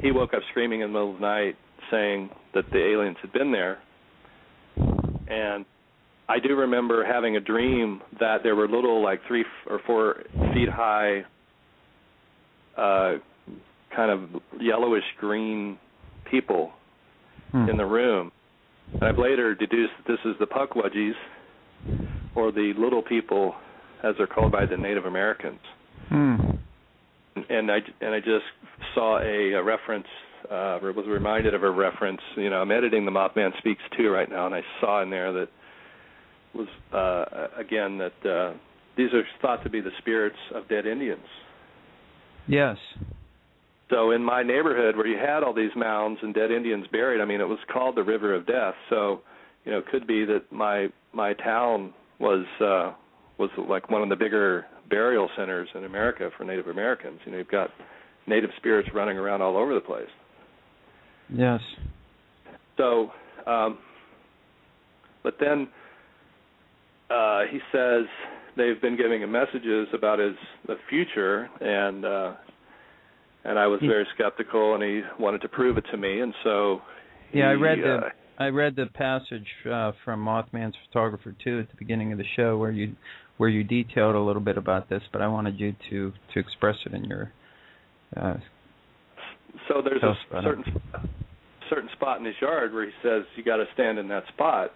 he woke up screaming in the middle of the night saying that the aliens had been there. And I do remember having a dream that there were little, like 3 or 4 feet high, kind of yellowish green people in the room. And I've later deduced that this is the Pukwudgies, or the little people, as they're called by the Native Americans. And I just saw a reference, or was reminded of a reference. I'm editing the Mothman Speaks 2 right now, and I saw in there that was, again, that these are thought to be the spirits of dead Indians. Yes. So in my neighborhood, where you had all these mounds and dead Indians buried, it was called the River of Death. So, it could be that my town was like one of the bigger burial centers in America for Native Americans. You've got native spirits running around all over the place. Yes. So, but then he says they've been giving him messages about the future, and I was very skeptical, and he wanted to prove it to me, and so I read the passage from Mothman's Photographer 2 at the beginning of the show where you detailed a little bit about this, but I wanted you to express it in So there's a certain spot in his yard where he says you got to stand in that spot,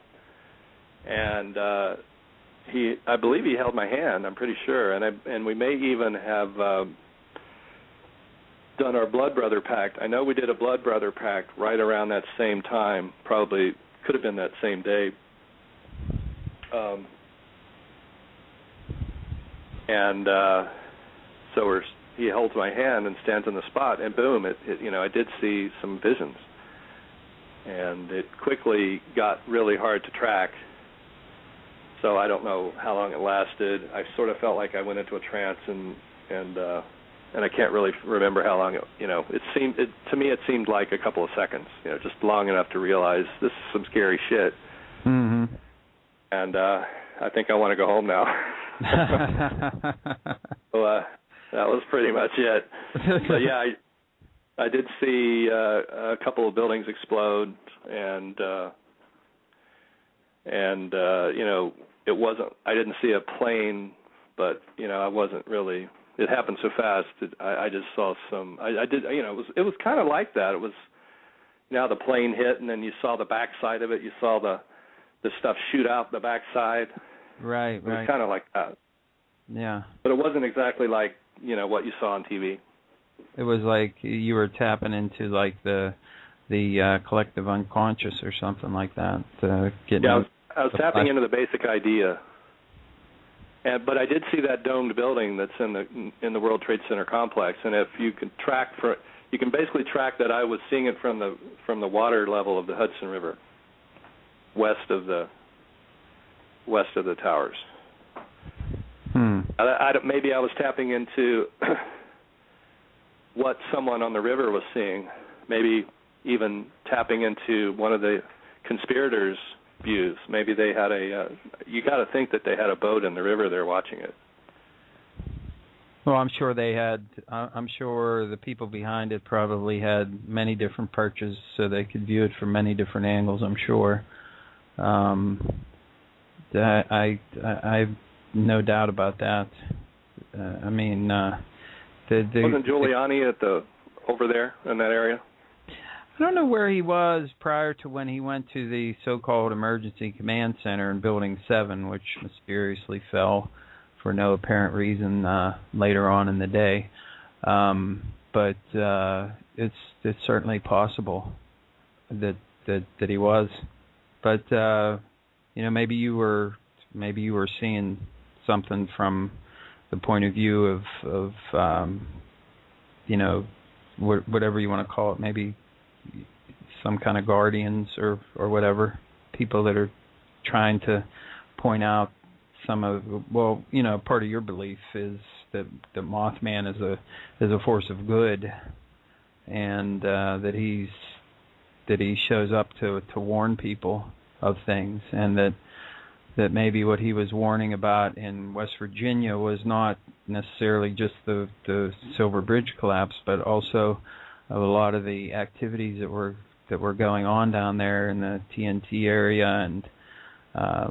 and I believe he held my hand. I'm pretty sure, and we may even have done our blood brother pact. I know we did a blood brother pact right around that same time. Probably could have been that same day. So he holds my hand and stands in the spot, and boom, I did see some visions, and it quickly got really hard to track. So I don't know how long it lasted. I sort of felt like I went into a trance, and I can't really remember how long to me it seemed like a couple of seconds, just long enough to realize this is some scary shit. Mm-hmm. And I think I want to go home now. So that was pretty much it. But yeah, I did see a couple of buildings explode, and it wasn't. I didn't see a plane, but I wasn't really. It happened so fast. I just saw some. I did. It was kind of like that. It was. The plane hit, and then you saw the backside of it. You saw the stuff shoot out the backside. Right. It was kind of like that. Yeah. But it wasn't exactly like what you saw on TV. It was like you were tapping into like the collective unconscious or something like that. I was tapping into the basic idea. But I did see that domed building that's in the World Trade Center complex, and if you can you can basically track that I was seeing it from the water level of the Hudson River, west of the towers. Maybe I was tapping into what someone on the river was seeing, maybe even tapping into one of the conspirators' views. Maybe they had you got to think that they had a boat in the river there watching it. Well, I'm sure they had. I'm sure the people behind it probably had many different perches so they could view it from many different angles, I'm sure. I've no doubt about that. Wasn't Giuliani over there in that area? I don't know where he was prior to when he went to the so-called Emergency Command Center in Building 7, which mysteriously fell for no apparent reason later on in the day. But it's certainly possible that he was. But maybe you were seeing something from the point of view of whatever you want to call it, maybe some kind of guardians or whatever, people that are trying to point out some of, part of your belief is that the Mothman is a force of good, and that he shows up to warn people of things, and that maybe what he was warning about in West Virginia was not necessarily just the Silver Bridge collapse, but also a lot of the activities that were going on down there in the TNT area. And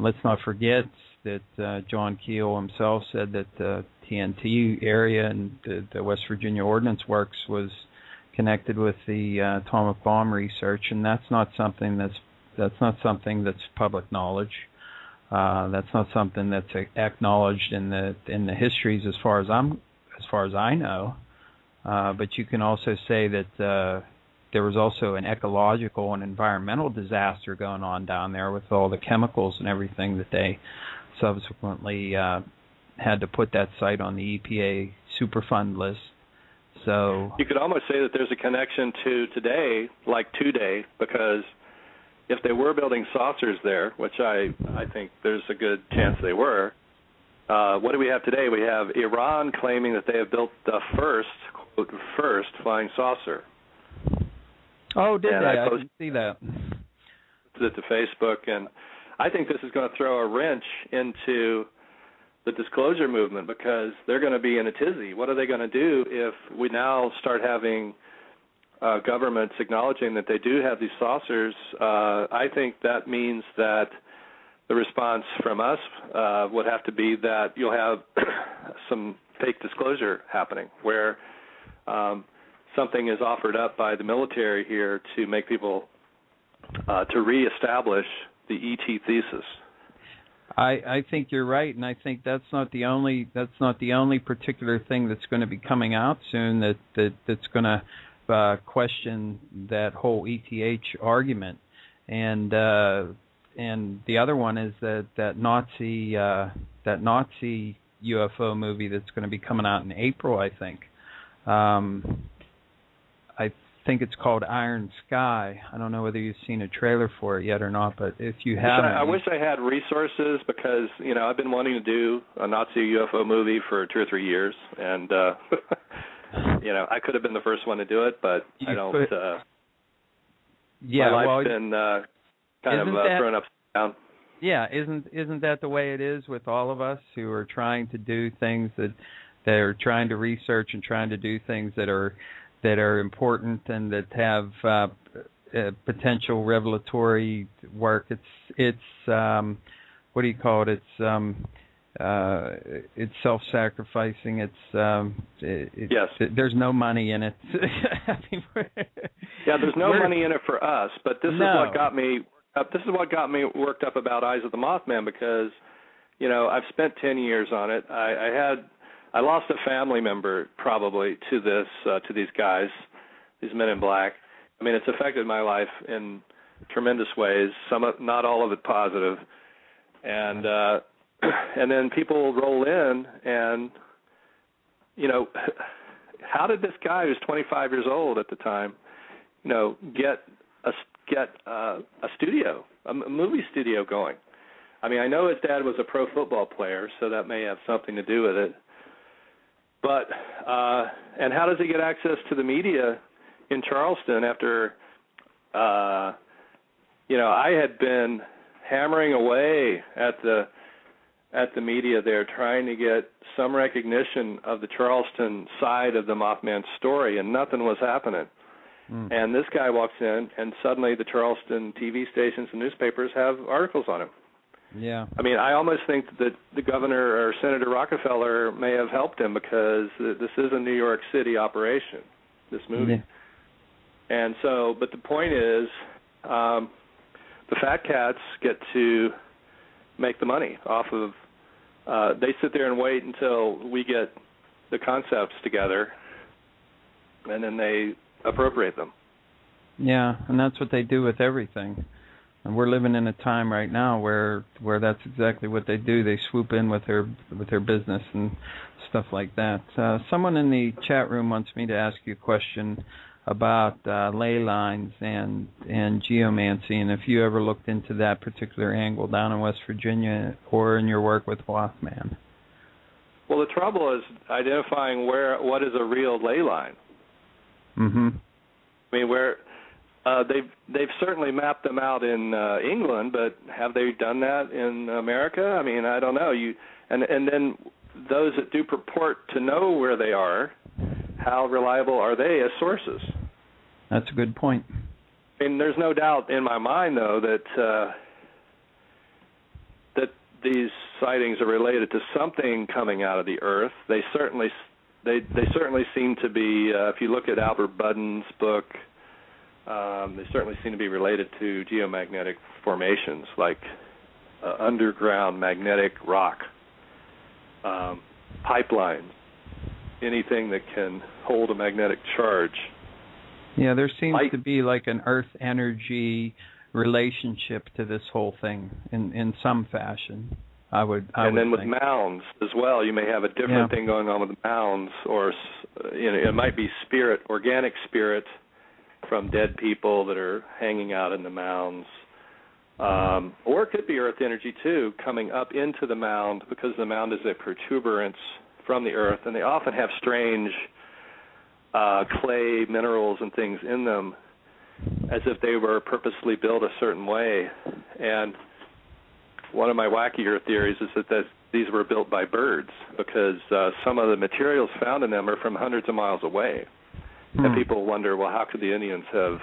let's not forget that John Keel himself said that the TNT area and the West Virginia Ordnance Works was connected with the atomic bomb research, and that's not something that's public knowledge. That's not something that's acknowledged in the histories as far as I know. But you can also say that there was also an ecological and environmental disaster going on down there with all the chemicals and everything that they subsequently had to put that site on the EPA Superfund list. So you could almost say that there's a connection to today, because if they were building saucers there, which I think there's a good chance they were, what do we have today? We have Iran claiming that they have built the first flying saucer. Oh, did they? I didn't see that. To Facebook, and I think this is going to throw a wrench into the disclosure movement, because they're going to be in a tizzy. What are they going to do if we now start having governments acknowledging that they do have these saucers? I think that means that the response from us would have to be that you'll have some fake disclosure happening, where something is offered up by the military here to make people to reestablish the ET thesis. I think you're right, and I think that's not the only particular thing that's going to be coming out soon that's going to question that whole ETH argument, and the other one is that Nazi UFO movie that's going to be coming out in April, I think. I think it's called Iron Sky. I don't know whether you've seen a trailer for it yet or not, but if you haven't... I wish I had resources because, I've been wanting to do a Nazi UFO movie for 2 or 3 years, and, I could have been the first one to do it, but I don't... my life's been kind of thrown upside down. Yeah, isn't that the way it is with all of us who are trying to do things that are trying to research and trying to do things that are important and that have potential revelatory work? It's what do you call it? It's self-sacrificing. Yes. There's no money in it. There's no money in it for us. But this is what got me. This is what got me worked up about Eyes of the Mothman because, I've spent 10 years on it. I lost a family member probably to these guys, these men in black. I mean, it's affected my life in tremendous ways. Not all of it positive, and then people roll in, and how did this guy who's 25 years old at the time, get a studio, a movie studio going? I mean, I know his dad was a pro football player, so that may have something to do with it. But and how does he get access to the media in Charleston after, I had been hammering away at the media there trying to get some recognition of the Charleston side of the Mothman story, and nothing was happening. And this guy walks in, and suddenly the Charleston TV stations and newspapers have articles on him. Yeah. I mean, I almost think that the governor or Senator Rockefeller may have helped him because this is a New York City operation, this movie. Yeah. And so, but the point is, the fat cats get to make the money off of, they sit there and wait until we get the concepts together, and then they appropriate them. Yeah, and that's what they do with everything. And we're living in a time right now where that's exactly what they do. They swoop in with their business and stuff like that. Someone in the chat room wants me to ask you a question about ley lines and geomancy, and if you ever looked into that particular angle down in West Virginia or in your work with Mothman. Well, the trouble is identifying what is a real ley line. Mm-hmm. I mean, they've certainly mapped them out in England, but have they done that in America? I mean, I don't know. And then those that do purport to know where they are, how reliable are they as sources? That's a good point. I mean, there's no doubt in my mind, though, that these sightings are related to something coming out of the Earth. They certainly seem to be. If you look at Albert Budden's book. They certainly seem to be related to geomagnetic formations like underground magnetic rock, pipelines, anything that can hold a magnetic charge. Yeah, there seems to be like an earth energy relationship to this whole thing in some fashion. And then with mounds as well, you may have a different thing going on with mounds, or it might be spirit, organic spirit from dead people that are hanging out in the mounds. Or it could be earth energy, too, coming up into the mound because the mound is a protuberance from the earth, and they often have strange clay minerals and things in them as if they were purposely built a certain way. And one of my wackier theories is that these were built by birds because some of the materials found in them are from hundreds of miles away. And people wonder, well, how could the Indians have,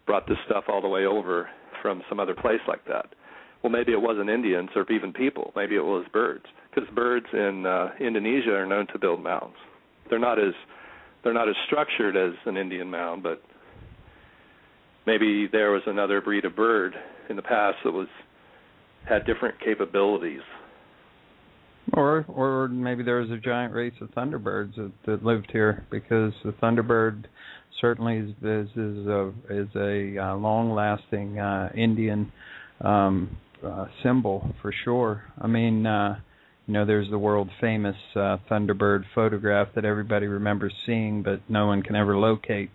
brought this stuff all the way over from some other place like that? Well, maybe it wasn't Indians or even people. Maybe it was birds, because birds in Indonesia are known to build mounds. They're not as they're not as structured as an Indian mound, but maybe there was another breed of bird in the past that had different capabilities. Or maybe there was a giant race of thunderbirds that lived here, because the thunderbird certainly is a long-lasting Indian symbol for sure. I mean, there's the world-famous thunderbird photograph that everybody remembers seeing, but no one can ever locate,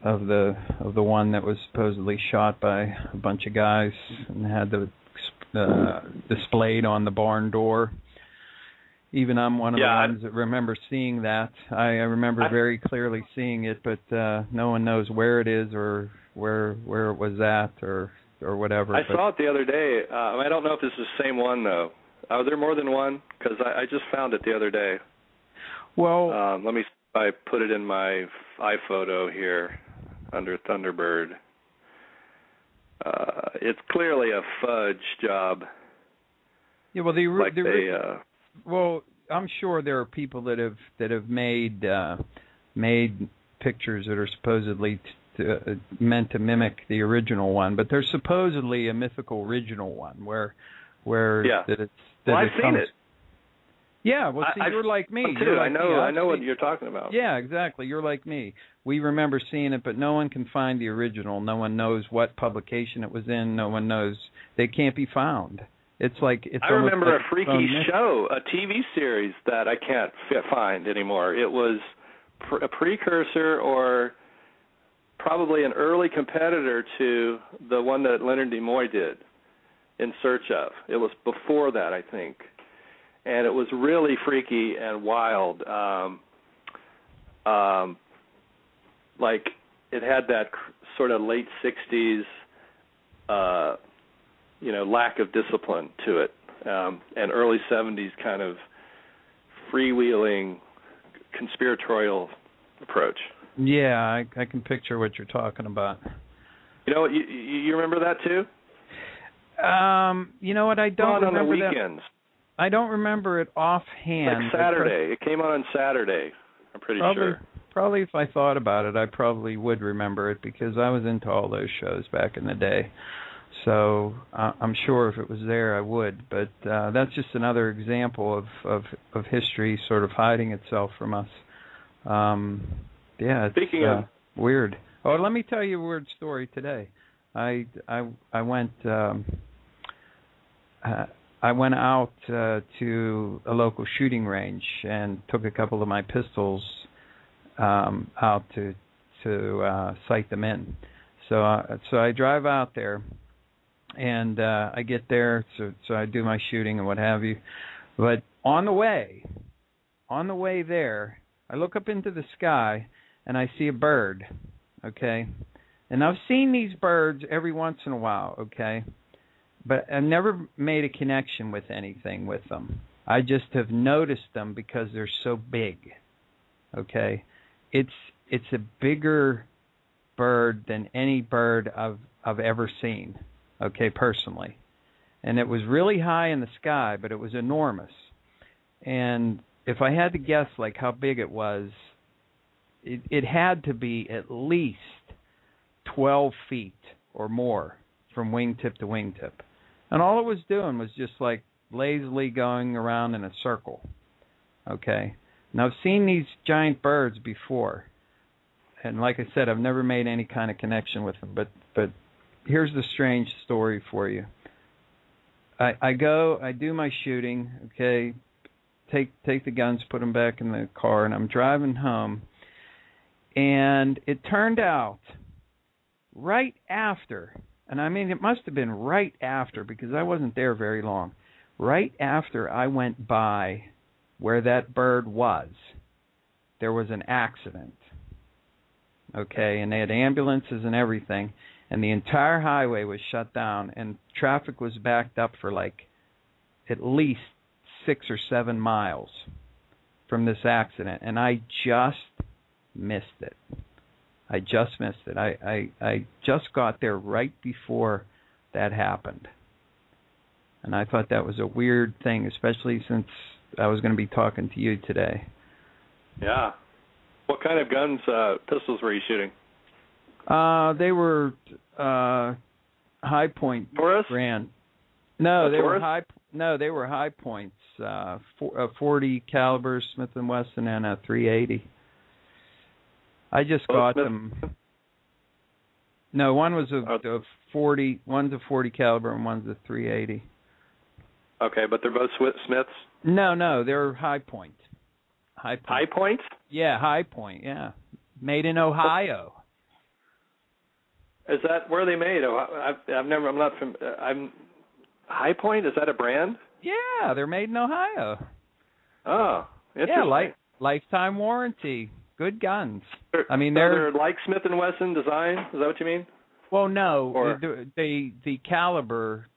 of the one that was supposedly shot by a bunch of guys and had displayed on the barn door. Even I'm one of the ones that remember seeing that. I remember very clearly seeing it, but no one knows where it is or where it was at or whatever. I saw it the other day. I don't know if it's the same one, though. Are there more than one? Because I just found it the other day. Well, let me. I put it in my iPhoto here under Thunderbird. It's clearly a fudge job. Yeah, well, well, I'm sure there are people that have made pictures that are supposedly meant to mimic the original one, but there's supposedly a mythical original one where I've seen it. Yeah, well, see, you're like me. Too. I know what you're talking about. Yeah, exactly. You're like me. We remember seeing it, but no one can find the original. No one knows what publication it was in. No one knows. They can't be found. I remember a freaky show, a TV series that I can't find anymore. It was a precursor or probably an early competitor to the one that Leonard Nimoy did, In Search Of. It was before that, I think. And it was really freaky and wild. Like it had that sort of late 60s lack of discipline to it, and early 70s kind of freewheeling conspiratorial approach. Yeah, I can picture what you're talking about. You know what, you remember that too? You know what, I don't remember on the weekends. I don't remember it offhand. Like Saturday. It came on Saturday, I'm pretty sure. Probably if I thought about it, I probably would remember it, because I was into all those shows back in the day. So I'm sure if it was there, I would. But that's just another example of history sort of hiding itself from us. It's Speaking of weird. Oh, let me tell you a weird story today. I went out to a local shooting range and took a couple of my pistols out to sight them in. So I drive out there, and I get there, so I do my shooting and what have you. But on the way there, I look up into the sky and I see a bird. Okay, and I've seen these birds every once in a while. Okay. But I've never made a connection with anything with them. I just have noticed them because they're so big. Okay, it's a bigger bird than any bird I've ever seen. Okay, personally, and it was really high in the sky, but it was enormous. And if I had to guess, like how big it was, it had to be at least 12 feet or more from wingtip to wingtip. And all it was doing was just like lazily going around in a circle. Okay. Now I've seen these giant birds before, and like I said, I've never made any kind of connection with them. But here's the strange story for you. I do my shooting. Okay. Take the guns, put them back in the car, and I'm driving home. And it turned out right after. And I mean, it must have been right after, because I wasn't there very long. Right after I went by where that bird was, there was an accident. Okay, and they had ambulances and everything, and the entire highway was shut down, and traffic was backed up for like at least 6 or 7 miles from this accident, and I just missed it. I just just got there right before that happened. And I thought that was a weird thing, especially since I was going to be talking to you today. Yeah. What kind of guns, pistols were you shooting? They were high point Taurus? brand. No, they Taurus? were high. No, they were high points. 40 caliber Smith & Wesson and a 380. I just got them. No, one was a 40. One's a 40 caliber and one's a 380. Okay, but they're both Smiths? No, they're high point. High point? Yeah, high point. Yeah, made in Ohio. Is that where are they made? High Point, is that a brand? Yeah, they're made in Ohio. Oh, interesting. Yeah, lifetime warranty. Good guns. I mean, they're like Smith & Wesson design. Is that what you mean? Well, no. Or... The caliber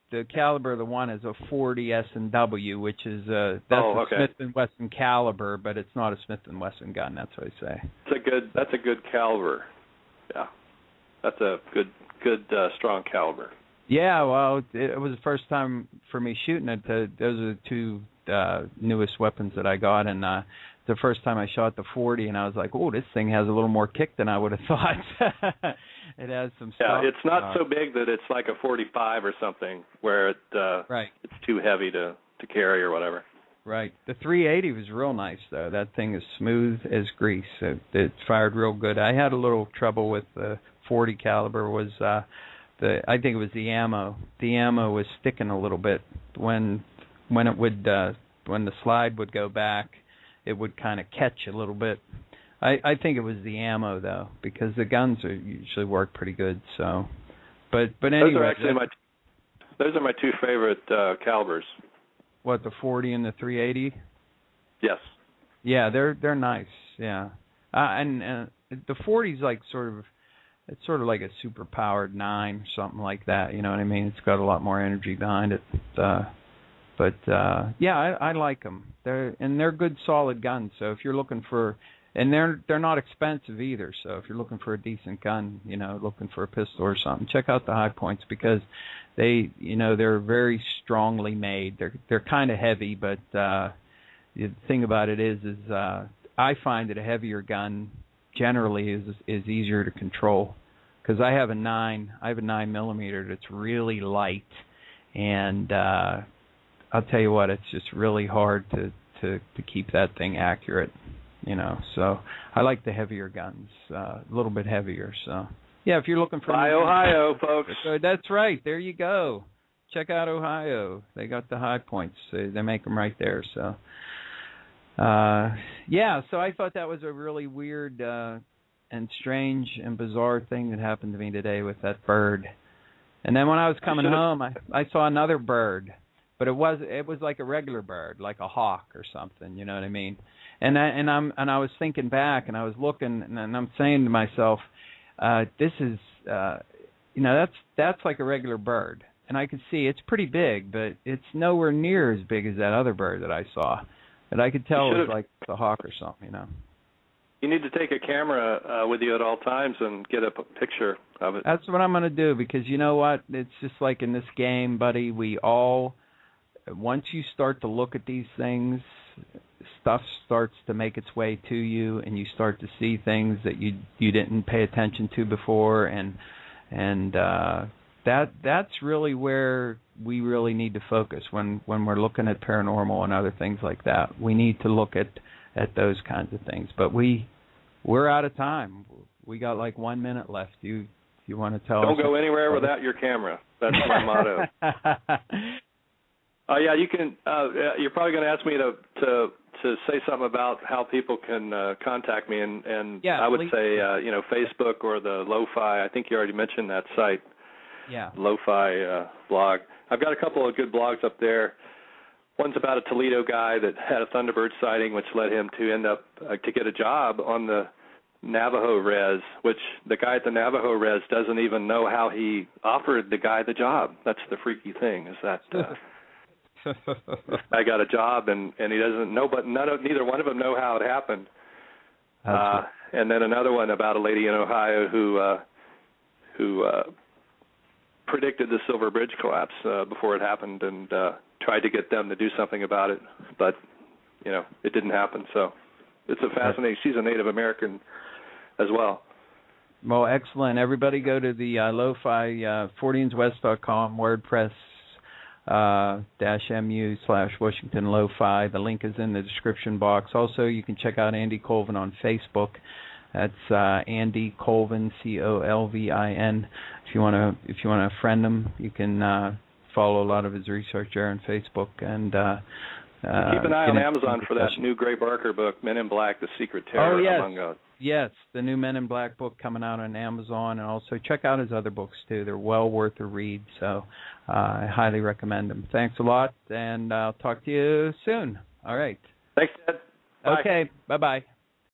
of the one is a 40 S&W, which is a Smith & Wesson caliber, but it's not a Smith & Wesson gun. That's what I say. That's a good caliber. Yeah, that's a good strong caliber. Yeah, well, it was the first time for me shooting it. Those are the two newest weapons that I got, and the first time I shot the 40, and I was like, oh, this thing has a little more kick than I would have thought. It has some stuff. Yeah, it's not so big that it's like a 45 or something where it's too heavy to carry or whatever. Right. The 380 was real nice, though. That thing is smooth as grease. It fired real good. I had a little trouble with the 40 caliber was I think it was the ammo. The ammo was sticking a little bit when it would when the slide would go back. It would kind of catch a little bit. I think it was the ammo though, because the guns usually work pretty good. So, but anyway, those are my two favorite calibers. What, the 40 and the 380? Yes. Yeah, they're nice. Yeah, and the 40's like it's sort of like a super powered 9 or something like that. You know what I mean? It's got a lot more energy behind it. But I like them. They're good, solid guns. So if you're looking for, and they're not expensive either. So if you're looking for a decent gun, looking for a pistol or something, check out the High Points because they're very strongly made. They're kind of heavy, but the thing about it is I find that a heavier gun generally is easier to control because I have a 9 millimeter that's really light, and I'll tell you what, it's just really hard to keep that thing accurate, So I like the heavier guns, a little bit heavier. So yeah, if you're looking for Ohio, folks, that's right. There you go. Check out Ohio. They got the High Points. They make them right there. So so I thought that was a really weird and strange and bizarre thing that happened to me today with that bird. And then when I was coming home, I saw another bird. But it was like a regular bird, like a hawk or something, you know what I mean? And I was thinking back, and I was looking, and I'm saying to myself, this is, that's like a regular bird, and I could see it's pretty big, but it's nowhere near as big as that other bird that I saw. But I could tell it was like a hawk or something, You need to take a camera with you at all times and get a picture of it. That's what I'm going to do because you know what? It's just like in this game, buddy. Once you start to look at these things, stuff starts to make its way to you, and you start to see things that you didn't pay attention to before, and that's really where we really need to focus when we're looking at paranormal and other things like that. We need to look at those kinds of things. But we're out of time. We got like 1 minute left. You want to tell us? Don't go anywhere without your camera. That's my motto. Yeah, you can. You're probably going to ask me to say something about how people can contact me, and I would say Facebook or the Lo-Fi. I think you already mentioned that site. Yeah. Lo-Fi blog. I've got a couple of good blogs up there. One's about a Toledo guy that had a Thunderbird sighting, which led him to end up to get a job on the Navajo res, which the guy at the Navajo res doesn't even know how he offered the guy the job. That's the freaky thing, is that I got a job and he doesn't know, but neither one of them know how it happened. And then another one about a lady in Ohio who predicted the Silver Bridge collapse before it happened and tried to get them to do something about it, but it didn't happen. So it's a fascinating. She's a Native American as well. Well, excellent. Everybody go to the lo-fi, forteanswest.com, WordPress -mu/Washington Lo-Fi. The link is in the description box. Also, you can check out Andy Colvin on Facebook. That's Andy Colvin, Colvin. If you want to friend him, you can follow a lot of his research there on Facebook. And keep an eye on Amazon for that new Gray Barker book, Men in Black: The Secret Terror Among Us. Yes, the new Men in Black book coming out on Amazon, and also check out his other books too. They're well worth a read, so I highly recommend them. Thanks a lot, and I'll talk to you soon. All right. Thanks, Ted. Bye. Okay, bye-bye.